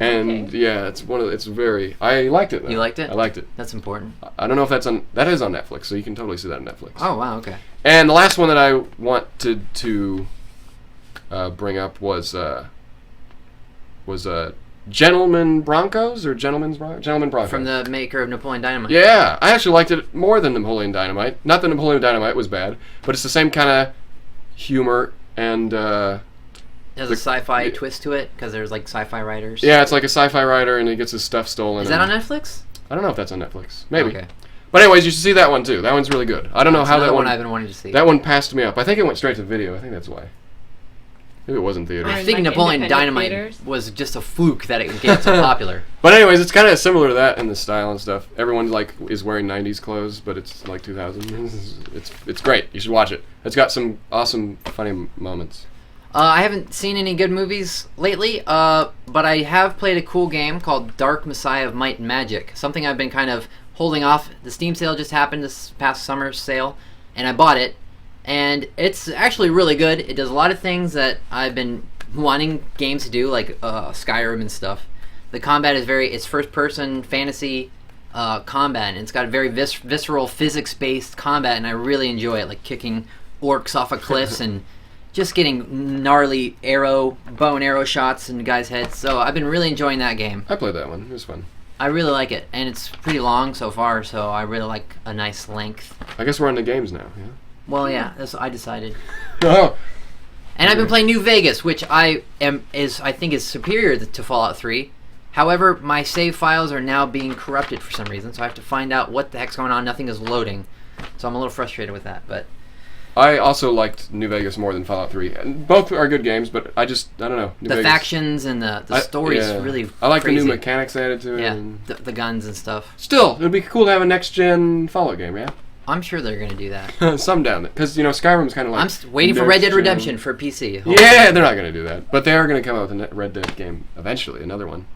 And okay. yeah, it's very. I liked it. Though. You liked it? I liked it. That's important. I don't know if that is on Netflix, so you can totally see that on Netflix. Oh wow, okay. And the last one that I wanted to bring up was Gentleman Broncos or Gentleman Broncos. From the maker of Napoleon Dynamite. Yeah, I actually liked it more than Napoleon Dynamite. Not that Napoleon Dynamite was bad, but it's the same kind of humor and It has a sci-fi the- twist to it because there's like sci-fi writers. yeah, it's like a sci-fi writer and he gets his stuff stolen. Is that on and- Netflix? I don't know if that's on Netflix. Maybe. Okay. But anyways, you should see that one too. That one's really good. I don't know That's how another that one one. I've been wanting to see. That one passed me up. I think it went straight to video. I think that's why. Maybe it was in theaters. I in, think like, Napoleon independent Dynamite theaters? was just a fluke that it gets so popular. But anyways, it's kind of similar to that in the style and stuff. Everyone like is wearing '90s clothes, but it's like 2000. It's great. You should watch it. It's got some awesome, funny moments. I haven't seen any good movies lately, but I have played a cool game called Dark Messiah of Might and Magic. Something I've been kind of holding off. The Steam sale just happened this past summer sale, and I bought it. And it's actually really good. It does a lot of things that I've been wanting games to do, like Skyrim and stuff. The combat is it's first-person fantasy combat, and it's got a very visceral, physics-based combat, and I really enjoy it, like kicking orcs off of cliffs and just getting gnarly bow and arrow shots in guys' heads. So I've been really enjoying that game. I played that one. It was fun. I really like it, and it's pretty long so far, so I really like a nice length. I guess we're on the games now, yeah? Well, yeah, that's what I decided. Oh! And I've been playing New Vegas, which I think is superior to Fallout 3. However, my save files are now being corrupted for some reason, so I have to find out what the heck's going on. Nothing is loading, so I'm a little frustrated with that. But I also liked New Vegas more than Fallout 3. And both are good games, but I don't know. New Vegas, factions and the story is really I like crazy. the new mechanics added to it. Yeah, and the guns and stuff. Still, it would be cool to have a next-gen Fallout game, yeah? I'm sure they're going to do that. Some down there. Because, Skyrim's kind of like... I'm waiting for Red Dead Redemption for PC. Yeah, they're not going to do that. But they are going to come out with a Red Dead game eventually, another one.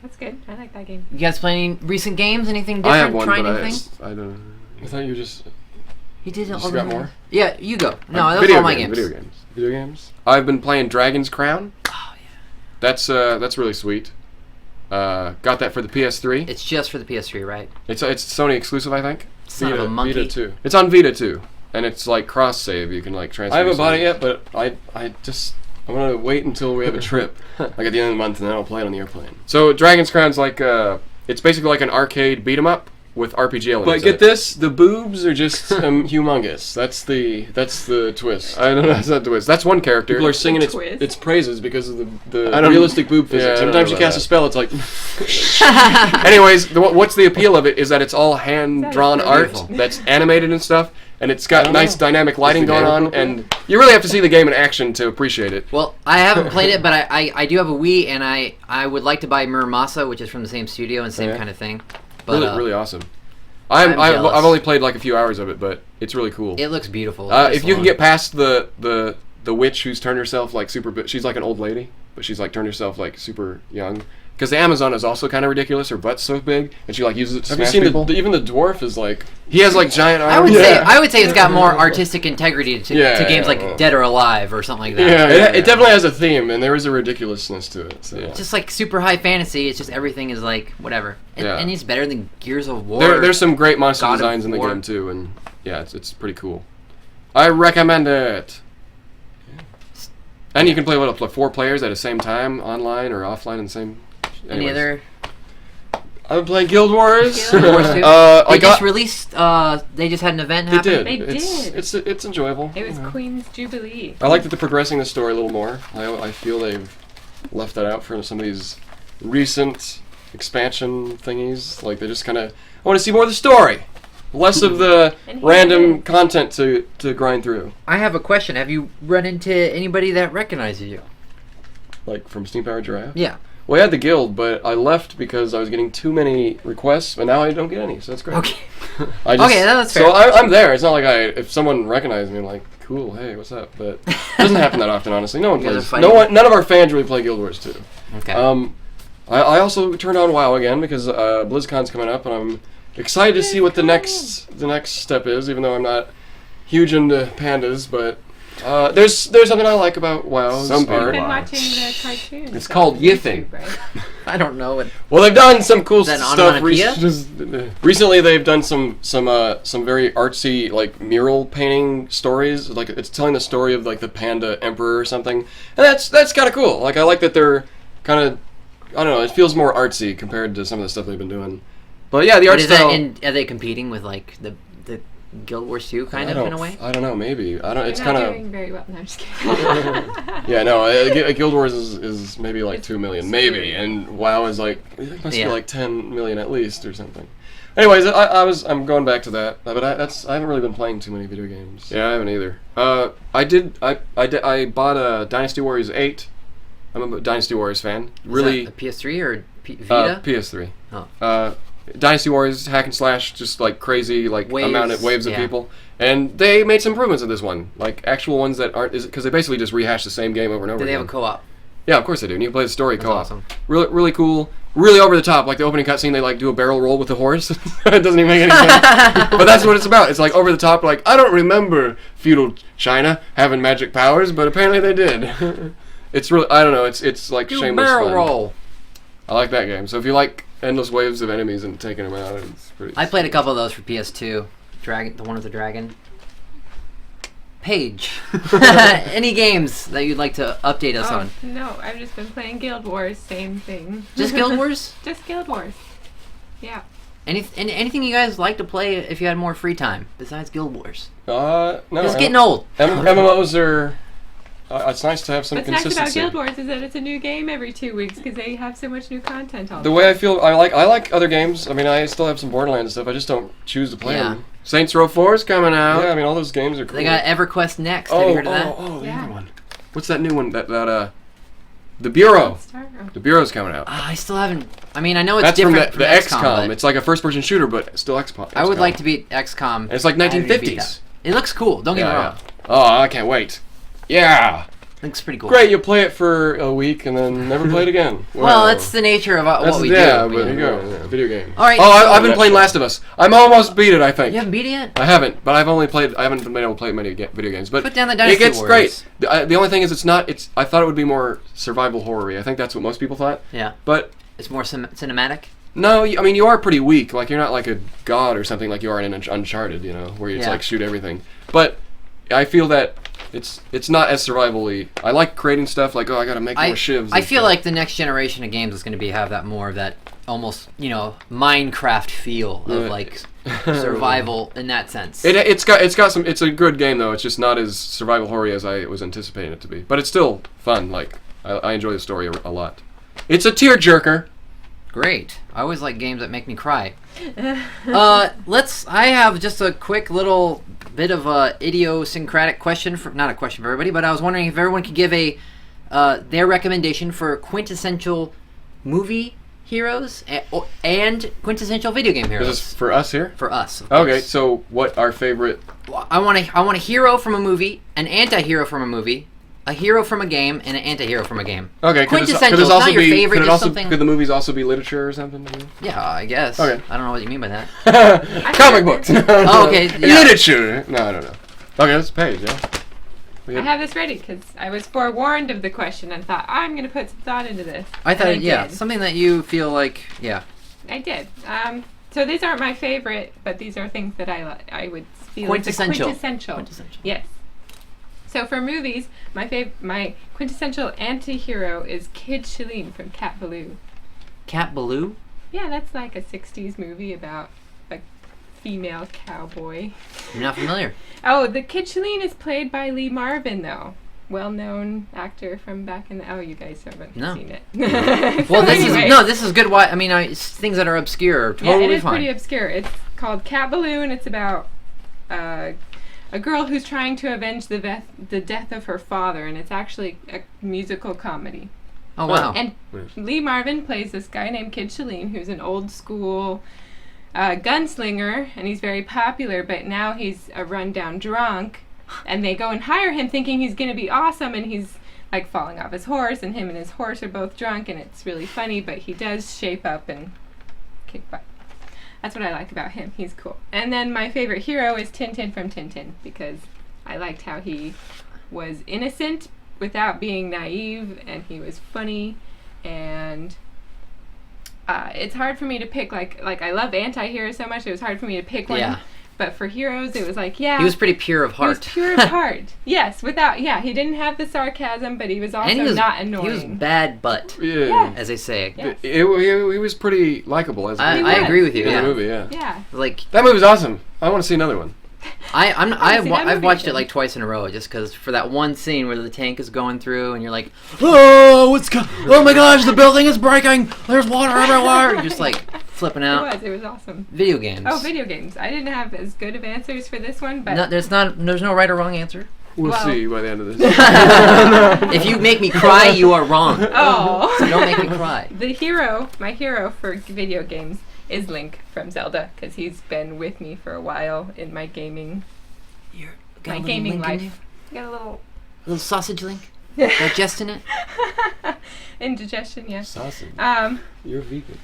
That's good. I like that game. You guys play any recent games? Anything different? I have one, Trying but anything? I don't know. I thought you just... He did all You got more? Yeah, you go. No, that was all my games. Video games. I've been playing Dragon's Crown. Oh, yeah. That's really sweet. Got that for the PS3. It's just for the PS3, right? It's Sony exclusive, I think. Son of a monkey. Vita 2. It's on Vita 2, and it's like cross save. You can like transfer. I haven't bought it yet, but I'm gonna wait until we have a trip, like at the end of the month, and then I'll play it on the airplane. So Dragon's Crown's like it's basically like an arcade beat 'em up with RPG elements. But get this, the boobs are just humongous. That's the twist. I don't know. That's not the twist. That's one character. People are singing its praises because of the realistic boob physics. Sometimes you cast a spell, it's like. Anyways, what's the appeal of it is that it's all hand-drawn art that's animated and stuff, and it's got nice dynamic lighting going on, and you really have to see the game in action to appreciate it. Well, I haven't played it, but I do have a Wii, and I would like to buy Muramasa, which is from the same studio and same kind of thing. But, really awesome. I've only played like a few hours of it, but it's really cool. It looks beautiful. If you can get past the witch who's turned herself like she's like an old lady, but she's like turned herself like super young. Because the Amazon is also kind of ridiculous. Her butt's so big, and she like uses it to smash people. Even the dwarf is like he has like giant arms. I would say it's got more artistic integrity to games like Dead or Alive or something like that. Yeah, it definitely has a theme, and there is a ridiculousness to it. So. It's just like super high fantasy. It's just everything is like whatever, and it's better than Gears of War. There's some great monster designs in the game too, and yeah, it's pretty cool. I recommend it. And you can play up to 4 players at the same time, online or offline, in the same. Any other? I've been playing Guild Wars. They just released. They just had an event happen. They did. It's enjoyable. It was Queen's Jubilee. I like that they're progressing the story a little more. I feel they've left that out for some of these recent expansion thingies. Like they just kind of. I want to see more of the story, less of the random content to grind through. I have a question. Have you run into anybody that recognizes you? Like from Steampunk Giraffe? Yeah. Well, I had the guild, but I left because I was getting too many requests, and now I don't get any, so that's great. Okay. That's fair. So I'm there. It's not like if someone recognized me, I'm like, cool, hey, what's up? But it doesn't happen that often, honestly. No one plays. None of our fans really play Guild Wars 2. Okay. I also turned on WoW again because BlizzCon's coming up, and I'm excited to see what the next step is. Even though I'm not huge into pandas, but. There's something I like about WoW. You've been watching the cartoons. It's called Yiffing. Right? I don't know. Well, they've done some cool stuff recently. Recently, they've done some very artsy like mural painting stories. Like it's telling the story of like the panda emperor or something, and that's kind of cool. Like I like that they're kind of I don't know. It feels more artsy compared to some of the stuff they've been doing. But yeah, the art style. Are they competing with like the Guild Wars 2 kind of in a way? I don't know. Maybe I don't. They're it's kind of doing very well. No, I'm just kidding. Yeah, no. Guild Wars is maybe like 2 million, maybe, and WoW is like it must be like 10 million at least or something. Anyways, I'm going back to that, but I haven't really been playing too many video games. Yeah, I haven't either. I bought a Dynasty Warriors 8. I'm a Dynasty Warriors fan. Really, a PS3 or Vita? PS3. Oh. Dynasty Warriors hack and slash, just like crazy, like Waves, waves of yeah. people. And they made some improvements in this one, like actual ones that aren't, because they basically just rehash the same game over and over Do they again. have a co-op? Yeah, of course they do. And you can play the story That's co-op. awesome. Really, really cool. Really over the top. Like the opening cutscene, they like do a barrel roll with the horse. It doesn't even make any sense. But that's what it's about. It's like over the top. Like, I don't remember feudal China having magic powers, but apparently they did. It's really, I don't know. It's like Do shameless barrel fun. roll. I like that game. So if you like endless waves of enemies and taking them out, it's pretty. I played a couple of those for PS2. Dragon, the one with the dragon. Paige, any games that you'd like to update us on? No, I've just been playing Guild Wars, same thing. Just Guild Wars? Just Guild Wars. Yeah. Anything you guys like to play if you had more free time besides Guild Wars? No. It's getting old. MMOs are. It's nice to have some What's nice consistency. about Guild Wars is that it's a new game every 2 weeks because they have so much new content all The way I feel, I like other games. I mean, I still have some Borderlands stuff. I just don't choose to play Yeah. them. Saints Row 4 is coming out. Yeah, I mean, all those games are cool. They got EverQuest Next. Have you heard of that? The Yeah. other one. What's that new one? The Bureau. Star? Oh. The Bureau's coming out. I still haven't. I mean, I know it's That's from different the XCOM. but It's like a first-person shooter, but still XCOM. I would like to beat XCOM. And it's like I haven't beat 1950s. that. It looks cool. Don't get me wrong. Oh, I can't wait. Yeah. It looks pretty cool. Great, you play it for a week and then never play it again. Well, that's the nature of what we do. Yeah, but you there you know. go. Yeah, video game. All right, Oh, so- I've been playing Last of Us. I'm almost beat it, I think. You haven't beat it yet? I haven't, but I haven't been able to play many video games. But Put down the it Dynasty gets Warriors. great. The only thing is, I thought it would be more survival horror-y. I think that's what most people thought. Yeah. But It's more cinematic. no, I mean, you are pretty weak. Like, you're not like a god or something like you are in Uncharted, you know, where you just Yeah. like shoot everything. But I feel that it's not as survival-y. I like creating stuff like, I gotta make more shivs. I and feel stuff. like the next generation of games is going to have that more of that almost, Minecraft feel of like survival in that sense. It's got some. It's a good game though. It's just not as survival horror as I was anticipating it to be. But it's still fun. Like I enjoy the story a lot. It's a tearjerker. Great. I always like games that make me cry. I have just a quick little bit of a idiosyncratic question not a question for everybody, but I was wondering if everyone could give their recommendation for quintessential movie heroes and quintessential video game heroes. This is for us here. For us. Of Okay, course. so what our favorite? I want a hero from a movie, an anti-hero from a movie, a hero from a game, and an anti-hero from a game. Okay, Quintessential, not your favorite, Could it just also something- could the movies also be literature or something? Yeah, I guess. Okay. I don't know what you mean by that. Comic books. Oh, okay, yeah. Literature. No, I don't know. Okay, that's a page. Yeah. I have this ready because I was forewarned of the question and thought, I'm going to put some thought into this. I thought, And yeah, did. something that you feel like, yeah. I did. So these aren't my favorite, but these are things that I would feel Quintessential. quintessential. Yes. So for movies, my quintessential anti-hero is Kid Shalene from Cat Ballou. Cat Ballou? Yeah, that's like a 60s movie about a female cowboy. I'm not familiar. Oh, the Kid Shalene is played by Lee Marvin, though. Well-known actor from back in the... Oh, you guys haven't No. seen it. Well, Anyway. this is good. Why? I mean, it's things that are obscure are totally Yeah, it is fine. pretty obscure. It's called Cat Ballou, and it's about a girl who's trying to avenge the death of her father, and it's actually a musical comedy. Oh wow. And Lee Marvin plays this guy named Kid Shalene, who's an old school gunslinger, and he's very popular, but now he's a rundown drunk, and they go and hire him thinking he's going to be awesome, and he's like falling off his horse, and him and his horse are both drunk, and it's really funny, but he does shape up and kick butt. That's what I like about him. He's cool. And then my favorite hero is Tintin from Tintin, because I liked how he was innocent without being naive, and he was funny, and it's hard for me to pick, like I love anti-heroes so much, it was hard for me to pick one. Yeah. But for heroes, it was like, yeah. He was pretty pure of heart. He was pure of heart. Yes, he didn't have the sarcasm, but he was also and he was not annoying. He was bad butt, Yeah. as they say. Yeah. He was pretty likable as I was. agree with you. in Yeah. the movie. Yeah. Yeah. Like That movie's awesome. I want to see another one. I've that movie watched it again. like twice in a row just because for that one scene where the tank is going through and you're like, oh my gosh, the building is breaking. There's water everywhere. You're just like flipping out. It was awesome. Video games. Oh, video games. I didn't have as good of answers for this one, but No, there's no right or wrong answer. We'll Well- see by the end of this. If you make me cry, you are wrong. oh. So don't make me cry. My hero for video games is Link from Zelda, because he's been with me for a while in my gaming Got a little gaming link in life. Got a little A little sausage link? Digesting it? indigestion, yeah. Sausage. You're vegan.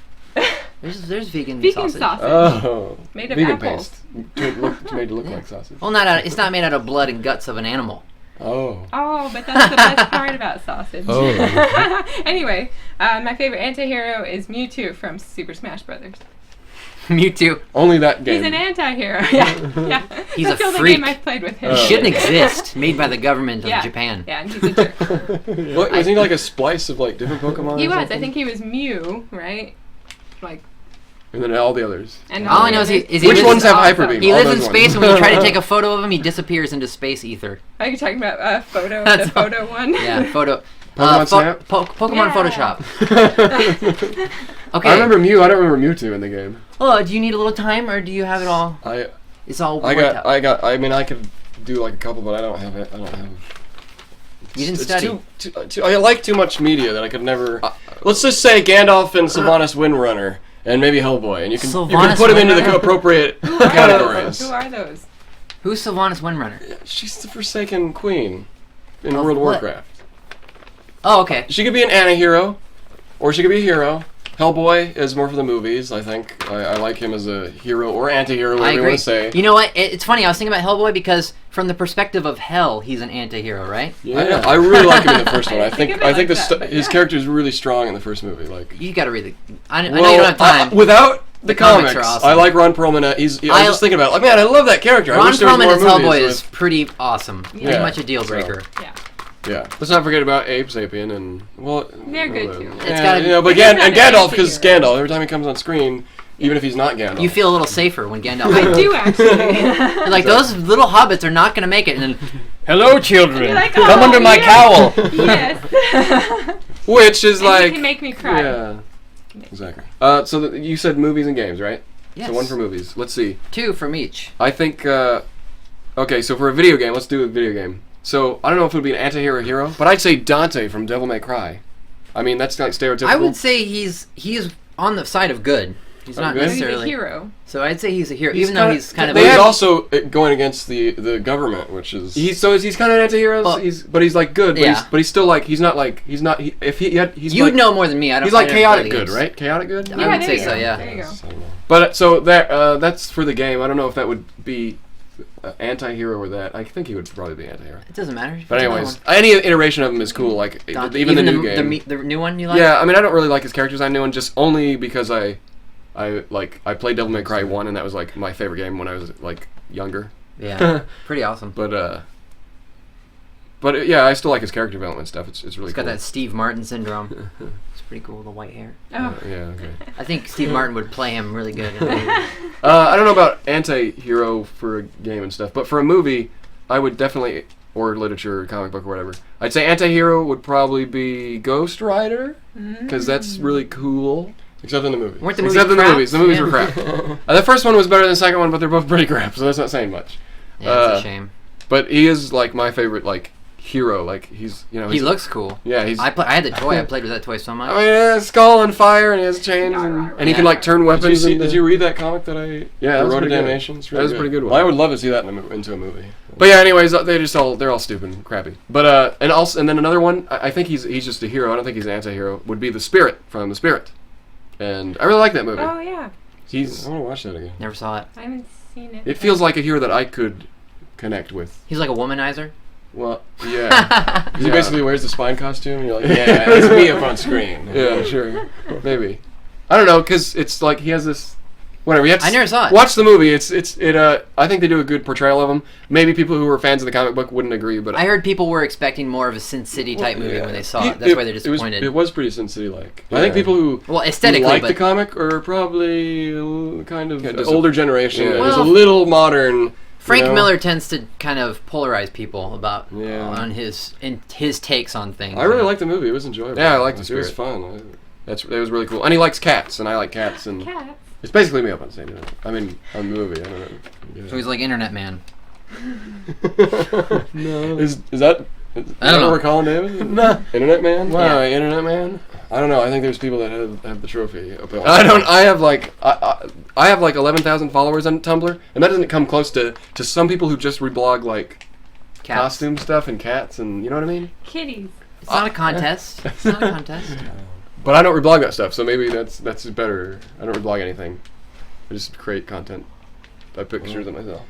There's vegan Vegan sausage. sausage. Oh. Made of vegan apples. paste. Made to look like sausage. Well, it's not made out of blood and guts of an animal. Oh. Oh, but that's the best part about sausage. Oh. Anyway, my favorite anti-hero is Mewtwo from Super Smash Brothers. Mewtwo. Only that game. He's an anti-hero. Yeah. He's That's a the only freak. game I've played with him. Oh. He shouldn't exist. Made by the government of Yeah. Japan. Yeah, and he's a jerk. What, was he like a splice of like different Pokemon? He or was. something? I think he was Mew, right? Like. And then all the others. And All I know is he Which lives, ones have awesome. Hyper Beam? he All lives in those space, ones. and when you try to take a photo of him, he disappears into space ether. Are you talking about photo? That's The photo one? Yeah, photo. Pokemon Snap? Pokemon Yeah. Photoshop. Okay. I remember Mew. I don't remember Mewtwo in the game. Oh, do you need a little time, or do you have it all? It's all worked out. I mean, I could do like a couple, but I don't have it. I don't have. You didn't It's study. too, I like too much media that I could never. Let's just say Gandalf and Sylvanas Windrunner, and maybe Hellboy, and you can Sylvanas put them into the Windrunner? appropriate Who are categories. those? Who's Sylvanas Windrunner? She's the Forsaken Queen in Of World of what? Warcraft. Oh, okay. She could be an anti-hero, or she could be a hero. Hellboy is more for the movies, I think. I like him as a hero or anti-hero, I whatever you agree. want to say. You know what? It's funny. I was thinking about Hellboy because, from the perspective of Hell, he's an anti-hero, right? Yeah. I really like him in the first one. I didn't think think of it like that, but his yeah. character is really strong in the first movie. Like, You got to read the. I know you don't have time. without the comics comics, are awesome. I like Ron Perlman. I was just thinking about it. Like, man, I love that character. I Ron wish there was Perlman more as movies Hellboy with- is pretty awesome. Pretty Yeah. much a deal breaker. Yeah. Yeah. Let's not forget about Abe Sapien and They're good, too. It's Yeah, gotta- you know, but He's not and an Gandalf, because anti-hero. Gandalf, every time he comes on screen, even if he's not Gandalf. You feel a little safer when Gandalf. I do actually. You're like, those little hobbits are not going to make it. And then, Hello, children. You're like, Come "Oh, under my yes." cowl. Yes. Which is And like, you can make me cry. yeah, exactly. So you said movies and games, right? yes. So one for movies. Let's see. 2 from each. I think. Okay, so for a video game, let's do a video game. So I don't know if it would be an anti-hero or hero, but I'd say Dante from Devil May Cry. I mean, that's like stereotypical. I would say he is on the side of good. He's Oh, not good? He's a necessarily. hero. So I'd say he's a hero, He's even though kinda- he's kind of. But he's also going against the government, which is he's kind of an anti-hero. Well, but he's like good. But yeah. he's still like he's not. He's he's You'd like, know more than me. I don't. he's like I don't chaotic play good, games. right? Chaotic good. I would there say you so. go. Yeah. There you go. But so that's for the game. I don't know if that would be anti-hero or that. I think he would probably be anti-hero. It doesn't matter. But anyways, any iteration of him is cool. Like Dante, even the new game. the new one you like? Yeah, I mean, I don't really like his characters. I knew him just only because I played Devil May Cry 1, and that was like my favorite game when I was like younger. Yeah. Pretty awesome. But yeah, I still like his character development stuff. It's really He's cool. got that Steve Martin syndrome. It's pretty cool, the white hair. Oh. Yeah, okay. I think Steve Martin would play him really good. I don't know about anti-hero for a game and stuff, but for a movie, I would definitely, or literature, or comic book, or whatever. I'd say anti-hero would probably be Ghost Rider, because that's really cool. Except in the movie. Weren't the Except movies in the crap? movies. The movies Yeah. were crap. The first one was better than the second one, but they're both pretty crap, so that's not saying much. Yeah, it's a shame. But he is like my favorite like hero. Like he's He he's, looks cool. yeah he's. I had the toy. I played with that toy so much. I mean, a skull and fire, and he has chains, and he can like turn weapons. Did you read that comic that I? Yeah, The that was Road to pretty good. Damnation. It's really That was a pretty good one. Well, I would love to see that into a movie. But yeah, anyways, they're all stupid and crappy. But and then another one. I think he's just a hero. I don't think he's an anti-hero. Would be the Spirit from The Spirit, and I really like that movie. Oh yeah, He's. I want to watch that again. Never saw it. I haven't seen it. It feels like a hero that I could connect with. He's like a womanizer. Well, yeah. He Yeah. basically wears the spine costume, and you're like, yeah, it's me up on screen. Yeah, sure. Maybe. I don't know, because it's like he has this. Whatever. You have to I never saw it. Watch the movie. I think they do a good portrayal of him. Maybe people who are fans of the comic book wouldn't agree, but I heard people were expecting more of a Sin City type movie when they saw it. That's why they're disappointed. It was pretty Sin City like. Yeah. I think people who Well, aesthetically, like but the comic are probably kind of Yeah, the older generation. Yeah, that there's Well, a little modern. Frank you know? Miller tends to kind of polarize people about Yeah. on his takes on things. I really liked the movie. It was enjoyable. Yeah, I liked it. The It was Spirit. fun. It was really cool, and he likes cats, and I like cats, and Cats. it's basically me up on stage. I mean, on the movie. I don't know. So he's like Internet Man. No. Is that? Is I don't know. what we're calling David? No. Internet man. Wow, Yeah. Internet man. I don't know. I think there's people that have the trophy. I don't. I have like 11,000 followers on Tumblr, and that doesn't come close to some people who just reblog like Cats. costume stuff and cats, and you know what I mean. Kitties. It's not a contest. It's not a contest. But I don't reblog that stuff, so maybe that's better. I don't reblog anything. I just create content. I put pictures of myself.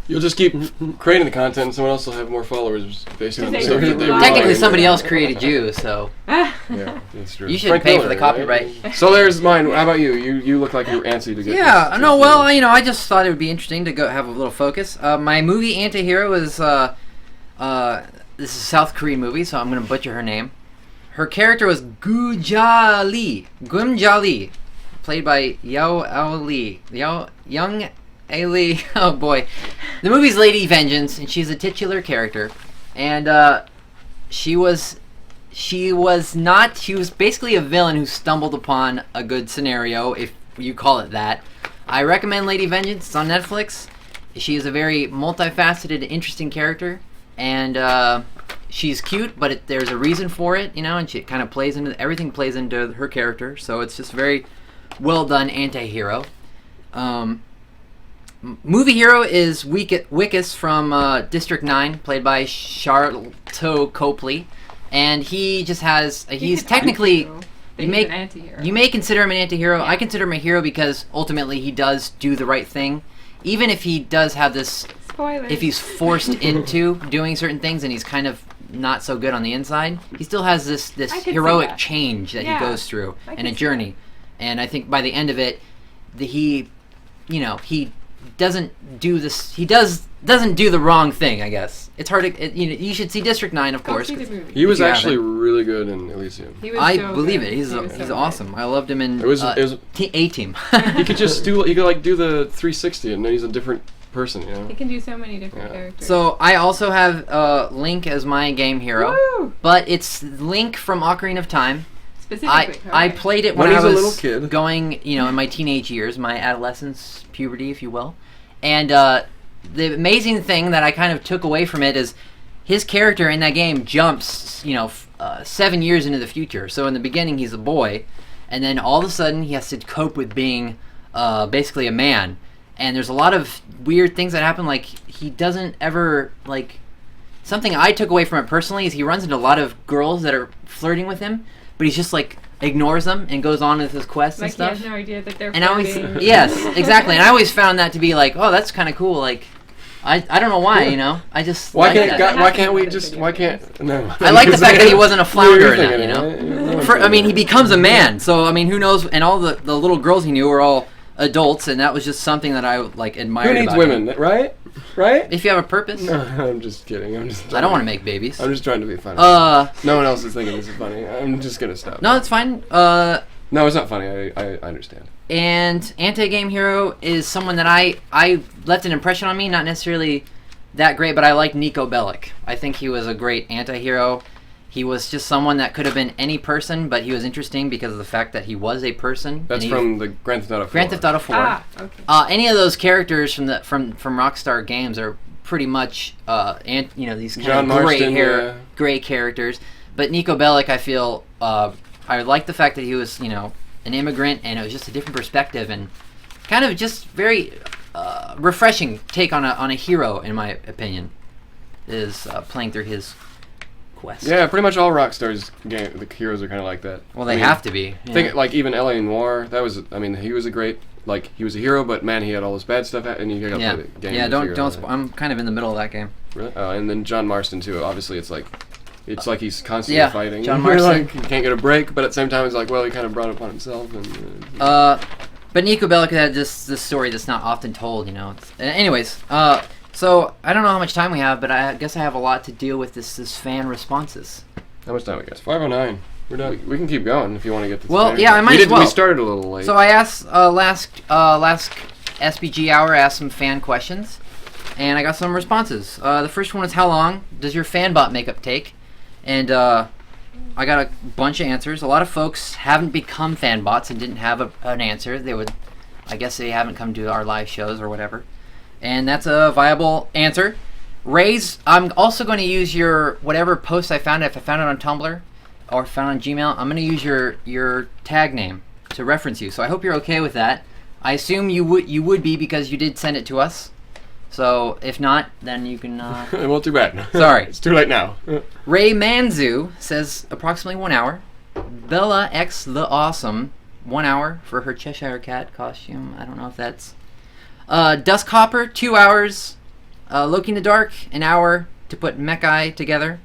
You'll just keep creating the content, and someone else will have more followers based on the stuff that they reblog. Technically, somebody else created you, so Yeah, that's true. you should Frank pay Miller, for the right? copyright. So there's mine. How about you? You look like you're antsy to get. Yeah, this. no, well, I just thought it would be interesting to go have a little focus. My movie antihero is this is a South Korean movie, so I'm gonna butcher her name. Her character was Gumja, played by Young Ali. Oh boy, the movie's Lady Vengeance, and she's a titular character, and she was basically a villain who stumbled upon a good scenario, if you call it that. I recommend Lady Vengeance. It's on Netflix. She is a very multifaceted, interesting character, and she's cute, but there's a reason for it, and she kind of everything plays into her character, so it's just very well done anti-hero. Movie hero is Wickus from District 9, played by Charlton Copley, and he just has he's technically He's an anti-hero. you may consider him an anti-hero. Yeah. I consider him a hero because ultimately he does do the right thing, even if he does have this. Spoilers. If he's forced into doing certain things and he's kind of not so good on the inside, he still has this I could see heroic that. change that Yeah, he goes through I and could a see journey. And I think by the end of it, he doesn't do this. He doesn't do the wrong thing. I guess it's hard to. You should see District 9, of Go course. see the movie. He was If you actually haven't. really good in Elysium. He was I so believe good. it. He's He was so good. awesome. I loved him in It was A-Team. he could just do the 360 and then he's a different person, He can do so many different Yeah. characters. So I also have Link as my game hero, Woo! but it's Link from Ocarina of Time. Specifically, I okay. played it When when I he's a was little kid. going, in my teenage years, my adolescence, puberty, if you will. And the amazing thing that I kind of took away from it is his character in that game jumps, 7 years into the future. So in the beginning, he's a boy, and then all of a sudden, he has to cope with being basically a man. And there's a lot of weird things that happen. Like he doesn't ever something I took away from it personally is he runs into a lot of girls that are flirting with him, but he's just ignores them and goes on with his quests and Like he stuff. has no idea that they're And I always, flirting. yes, exactly. And I always found that to be oh, that's kind of cool. I don't know why, I just Why like can't that. no? I like the fact that he wasn't a flounder in that, Right? he becomes a man. So who knows? And all the little girls he knew were all adults, and that was just something that I admired. Who needs about women, him. right? Right? If you have a purpose, No, I'm just kidding. I don't want to make babies. I'm just trying to be funny. No one else is thinking this is funny. I'm just gonna stop. No, it's fine. No, it's not funny. I understand. And anti-game hero is someone that I left an impression on me, not necessarily that great, but I like Nico Bellic. I think he was a great anti-hero. He was just someone that could have been any person, but he was interesting because of the fact that he was a person. That's from the Grand Theft Auto 4. Grand Theft Auto 4. Ah, okay. Any of those characters from Rockstar Games are pretty much these kind John of gray Marston, hair, yeah. gray characters. But Nico Bellic, I feel, I like the fact that he was an immigrant, and it was just a different perspective and kind of just very refreshing take on a hero, in my opinion, is playing through his quest. Yeah, pretty much all Rockstar's the heroes are kind of like that. Well, they have to be. Think even L.A. Noire. That was, he was a great, he was a hero, but man, he had all this bad stuff, and you got to play the game. Yeah, to figure don't. it out. I'm kind of in the middle of that game. Really? And then John Marston too. Obviously, it's like he's constantly fighting. John You're Marston. he can't get a break, but at the same time, it's well, he kind of brought it upon himself. And But Nico Bellic had this story that's not often told, Anyways, so I don't know how much time we have, but I guess I have a lot to deal with this fan responses. how much time we got? 5:09. We're done. We can keep going if you want to get this. Well, finished. yeah, I might as well. We started a little late. So I asked last SPG hour, asked some fan questions, and I got some responses. The first one is, how long does your fanbot makeup take? And I got a bunch of answers. A lot of folks haven't become fanbots and didn't have an answer. I guess they haven't come to our live shows or whatever. And that's a viable answer. Raise, I'm also going to use your whatever post I found. If I found it on Tumblr, or found on Gmail, I'm gonna use your tag name to reference you. So I hope you're okay with that. I assume you would be because you did send it to us. So if not, then you can. It won't too bad. Sorry. It's too late now. Ray Manzu says approximately 1 hour. Bella X the Awesome, 1 hour for her Cheshire Cat costume. I don't know if that's. Dusk Hopper, 2 hours. Loki in the Dark, 1 hour to put Mechai together.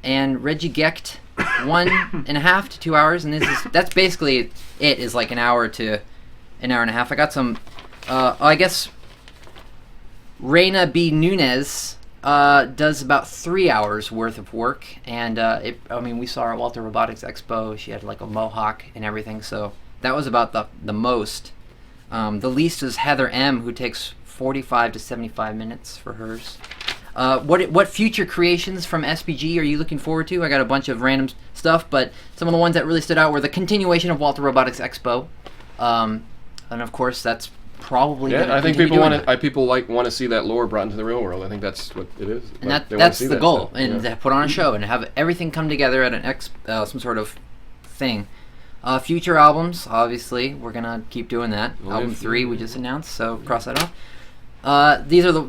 And Reggie Gecht, 1.5 to 2 hours. And that's basically it, is like 1 hour to 1.5 hours. I got some, I guess Reina B. Nunez does about 3 hours worth of work. And, we saw her at Walter Robotics Expo. She had like a mohawk and everything. So that was about the most. The least is Heather M., who takes 45 to 75 minutes for hers. What future creations from SPG are you looking forward to? I got a bunch of random stuff, but some of the ones that really stood out were the continuation of Walter Robotics Expo, and of course that's probably I think people want to see that lore brought into the real world. I think that's what it is. And that's the goal, stuff. And to put on a show and have everything come together at an some sort of thing. Future albums, obviously, we're gonna keep doing that. Album 3 we just announced, so cross that off. These are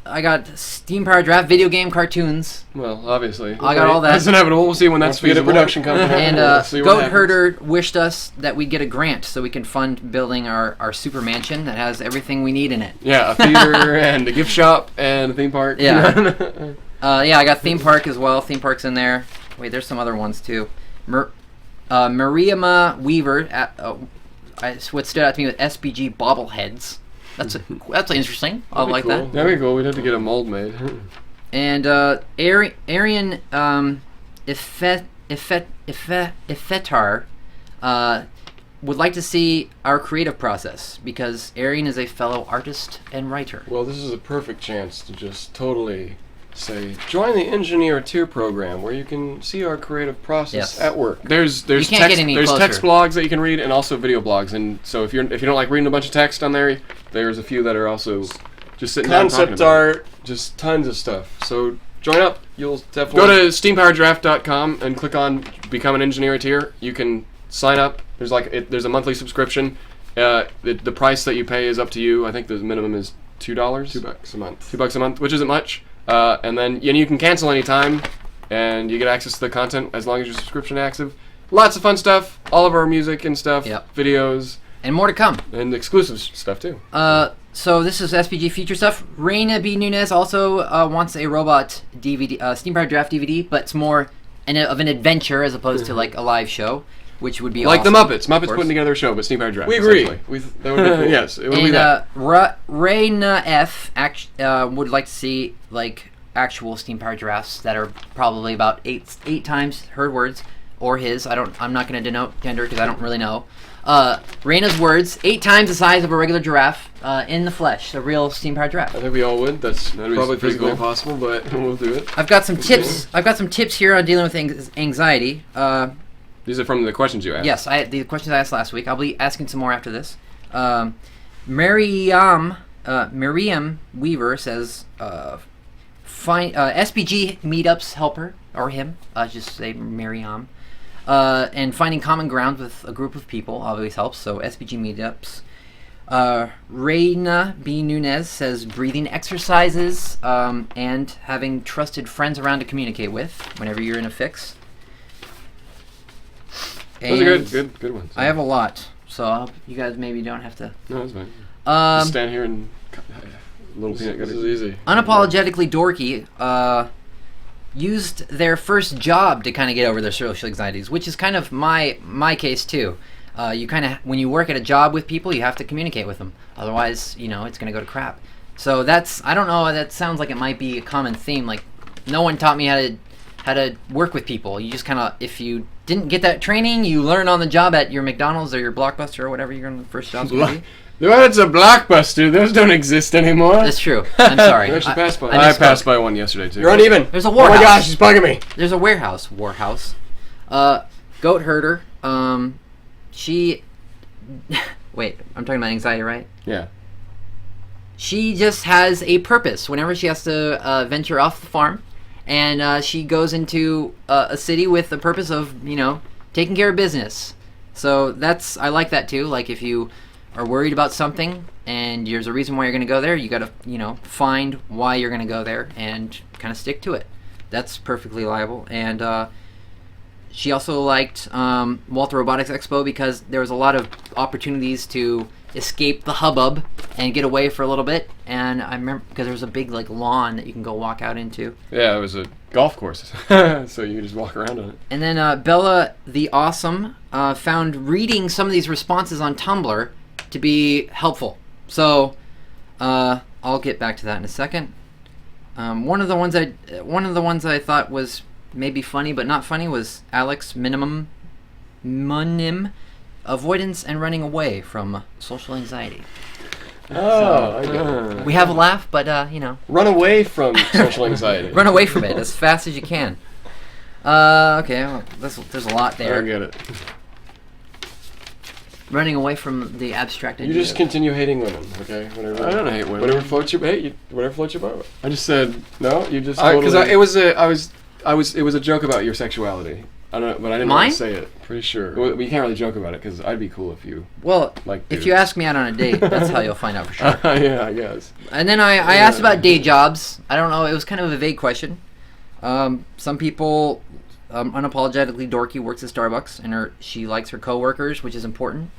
I got Steam Power Draft video game cartoons. Well, obviously. I got all that. That's inevitable. We'll see when that's feasible. Get a production company. And Goat Herder wished us that we get a grant so we can fund building our super mansion that has everything we need in it. Yeah, a theater and a gift shop and a theme park. Yeah. I got theme park as well. Theme park's in there. Wait, there's some other ones too. Mariama Weaver. What stood out to me with SPG bobbleheads. That's interesting. I like cool. that. That'd be cool. We'd have to get a mold made. And Arian Ifetar would like to see our creative process because Arian is a fellow artist and writer. Well, this is a perfect chance to just totally say, join the Engineer Tier program where you can see our creative process at work. There's text blogs that you can read and also video blogs. And so if you don't like reading a bunch of text on there, there's a few that are also just sitting down talking about concept art, just tons of stuff. So join up. You'll definitely go to steampowerdraft.com and click on Become an Engineer Tier. You can sign up. There's a monthly subscription. The price that you pay is up to you. I think the minimum is $2. $2 a month. $2 a month, which isn't much. And you can cancel anytime, and you get access to the content as long as your subscription is active. Lots of fun stuff. All of our music and stuff. Yep. Videos. And more to come. And exclusive stuff, too. So this is SPG feature stuff. Reina B. Nunez also wants a robot DVD, Steam Power Draft DVD, but it's more of an adventure as opposed to like a live show, which would be like awesome, the Muppets. Muppets putting together a show, but Steam Power Draft. We agree. That would be cool. Yes, it would be that. Reina F. Would like to see like actual Steam Power Drafts that are probably about eight times her words or his. I'm not going to denote gender because I don't really know. Reina's words, 8 times the size of a regular giraffe in the flesh, a real Steam Power Draft. I think we all would. That'd probably be physically cool. impossible, but we'll do it. I've got some tips. I've got some tips here on dealing with anxiety. These are from the questions you asked. Yes, the questions I asked last week. I'll be asking some more after this. Miriam Weaver says, SPG meetups help her or him. Just say Miriam. And finding common ground with a group of people always helps. So SPG meetups. Reina B. Nunez says breathing exercises and having trusted friends around to communicate with whenever you're in a fix. Those are good ones. I have a lot, so you guys maybe don't have to. No, that's fine. Just stand here and little peanut This butter. is easy. Unapologetically dorky used their first job to kind of get over their social anxieties, which is kind of my case too. You kind of, when you work at a job with people, you have to communicate with them. Otherwise, it's going to go to crap. So I don't know, that sounds like it might be a common theme. Like, no one taught me how to work with people. You just kind of, if you didn't get that training, you learn on the job at your McDonald's or your Blockbuster or whatever your first job's going to be. Well, it's a Blockbuster. Those don't exist anymore. That's true. I'm sorry. I passed by one yesterday, too. You're uneven. There's a warehouse. Oh my gosh, he's bugging me. There's a warehouse. Goat Herder. She... Wait, I'm talking about anxiety, right? Yeah. She just has a purpose. Whenever she has to venture off the farm, and she goes into a city with the purpose of taking care of business. So I like that too. Like if you are worried about something and there's a reason why you're going to go there, you got to find why you're going to go there and kind of stick to it. That's perfectly liable. And she also liked Walter Robotics Expo because there was a lot of opportunities to escape the hubbub and get away for a little bit. And I remember because there was a big lawn that you can go walk out into. Yeah, it was a golf course, so you could just walk around on it. And then Bella the Awesome found reading some of these responses on Tumblr to be helpful. So I'll get back to that in a second. One of the ones I thought was maybe funny but not funny was Alex Munim, avoidance and running away from social anxiety. Oh, I get it. We have a laugh, but Run away from social anxiety. run away from it as fast as you can. Okay, well, there's a lot there. I get it. Running away from the abstract idea. You just continue hating women, okay? Whatever. I don't hate women. Whatever floats your whatever floats your boat. I just said no. You just Because totally... it was a joke about your sexuality. I don't know, but I didn't Mine? want to say it. Pretty sure. Well, we can't really joke about it because I'd be cool if you Well, like. if you ask me out on a date, that's how you'll find out for sure. Yeah, I guess. And then I asked about day jobs. I don't know. It was kind of a vague question. Some people, unapologetically dorky, works at Starbucks, and she likes her coworkers, which is important.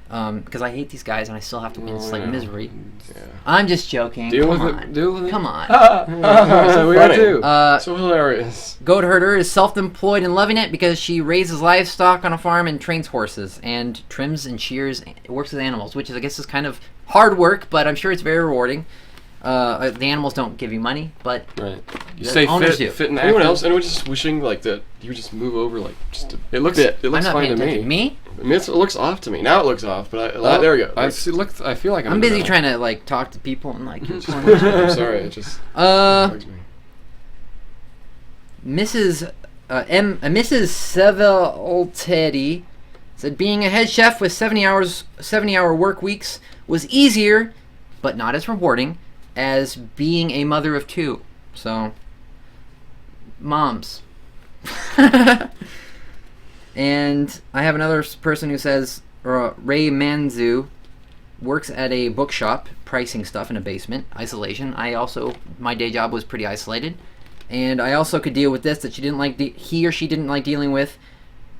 Because I hate these guys, and I still have to win. It's like misery. Yeah. I'm just joking. Deal Come with on. it. Deal with it. Come on. We are funny. too. So hilarious. Goat herder is self-employed and loving it because she raises livestock on a farm and trains horses and trims and shears. Works with animals, which I guess is kind of hard work, but I'm sure it's very rewarding. The animals don't give you money, but Right. You the stay owners do. fit and Anyone active. else? Anyone just wishing that you just move over just a It looks. bit? It looks I'm not fine paying to attention. me. Me? I mean, it looks off to me. Now it looks off, but there we go. I feel like I'm busy trying to talk to people and what's going on? I'm sorry. It just bugs me. Mrs. Mrs. Sevaltedi said being a head chef with 70-hour work weeks was easier, but not as rewarding as being a mother of two. So, moms. And I have another person who says Ray Manzu works at a bookshop pricing stuff in a basement. Isolation. My day job was pretty isolated. And I also could deal with this, that he or she didn't like dealing with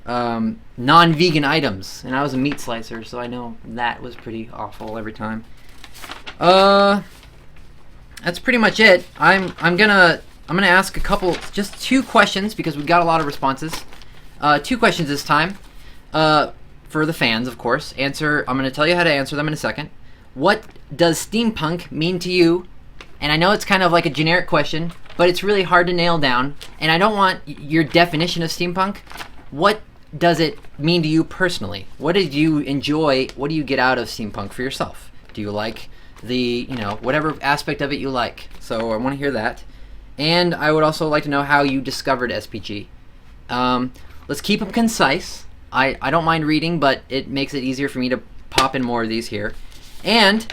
non-vegan items. And I was a meat slicer, so I know that was pretty awful every time. That's pretty much it. I'm gonna ask just 2 questions because we got a lot of responses. 2 questions this time. For the fans, of course. I'm gonna tell you how to answer them in a second. What does steampunk mean to you? And I know it's kind of like a generic question, but it's really hard to nail down. And I don't want your definition of steampunk. What does it mean to you personally? What did you enjoy? What do you get out of steampunk for yourself? Do you like the, whatever aspect of it you like? So I want to hear that. And I would also like to know how you discovered SPG. Let's keep them concise. I don't mind reading, but it makes it easier for me to pop in more of these here. And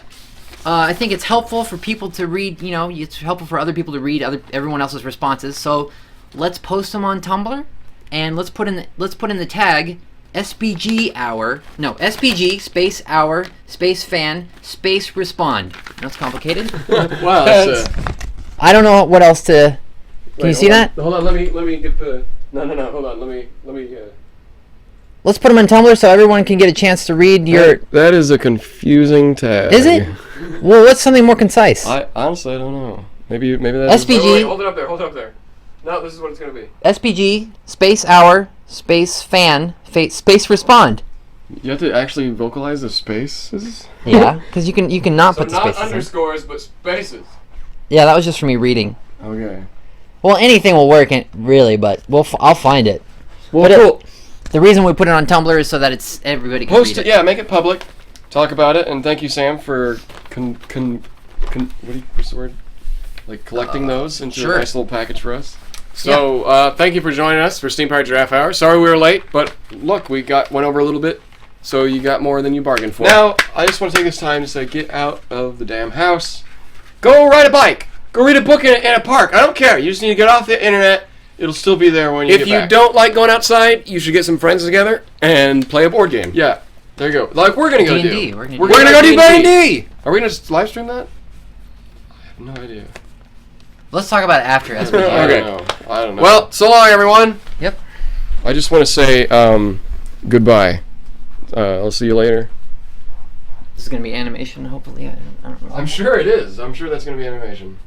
I think it's helpful for people to read, it's helpful for other people to read everyone else's responses. So let's post them on Tumblr, and let's put in the tag SPG hour. No, SPG space hour space fan space respond. That's complicated. Wow. That's, I don't know what else to. Can you see that? Hold on. Let me get the. No. Hold on. Let me. Let's put them on Tumblr so everyone can get a chance to read your. That is a confusing tag. Is it? Well, what's something more concise? I don't know. Maybe that's SPG. Wait, hold it up there. No, this is what it's gonna be. SPG space hour space fan space respond. You have to actually vocalize the spaces. Yeah, because you can not So put the not spaces in. underscores, but spaces. Yeah, that was just for me reading. Okay. Well, anything will work, really, but I'll find it. Well, But cool. The reason we put it on Tumblr is so that everybody can Post read it. Yeah, make it public. Talk about it, and thank you, Sam, for what's the word? Like collecting those into sure. a nice little package for us. So thank you for joining us for Steampunk Giraffe Hour. Sorry we were late, but look, went over a little bit, so you got more than you bargained for. Now, I just want to take this time to say, get out of the damn house. Go ride a bike. Go read a book in a park. I don't care. You just need to get off the internet. It'll still be there when you If get you back. don't like going outside, you should get some friends together and play a board game. Yeah, there you go. Like we're gonna go D&D. do. We're gonna We're gonna go do D&D. D&D. Are we gonna live stream that? I have no idea. Let's talk about it after SPG. Okay. I don't know. Well, so long, everyone. Yep. I just want to say goodbye. I'll see you later. This is gonna be animation, hopefully. I don't know. I'm sure it is. I'm sure that's gonna be animation.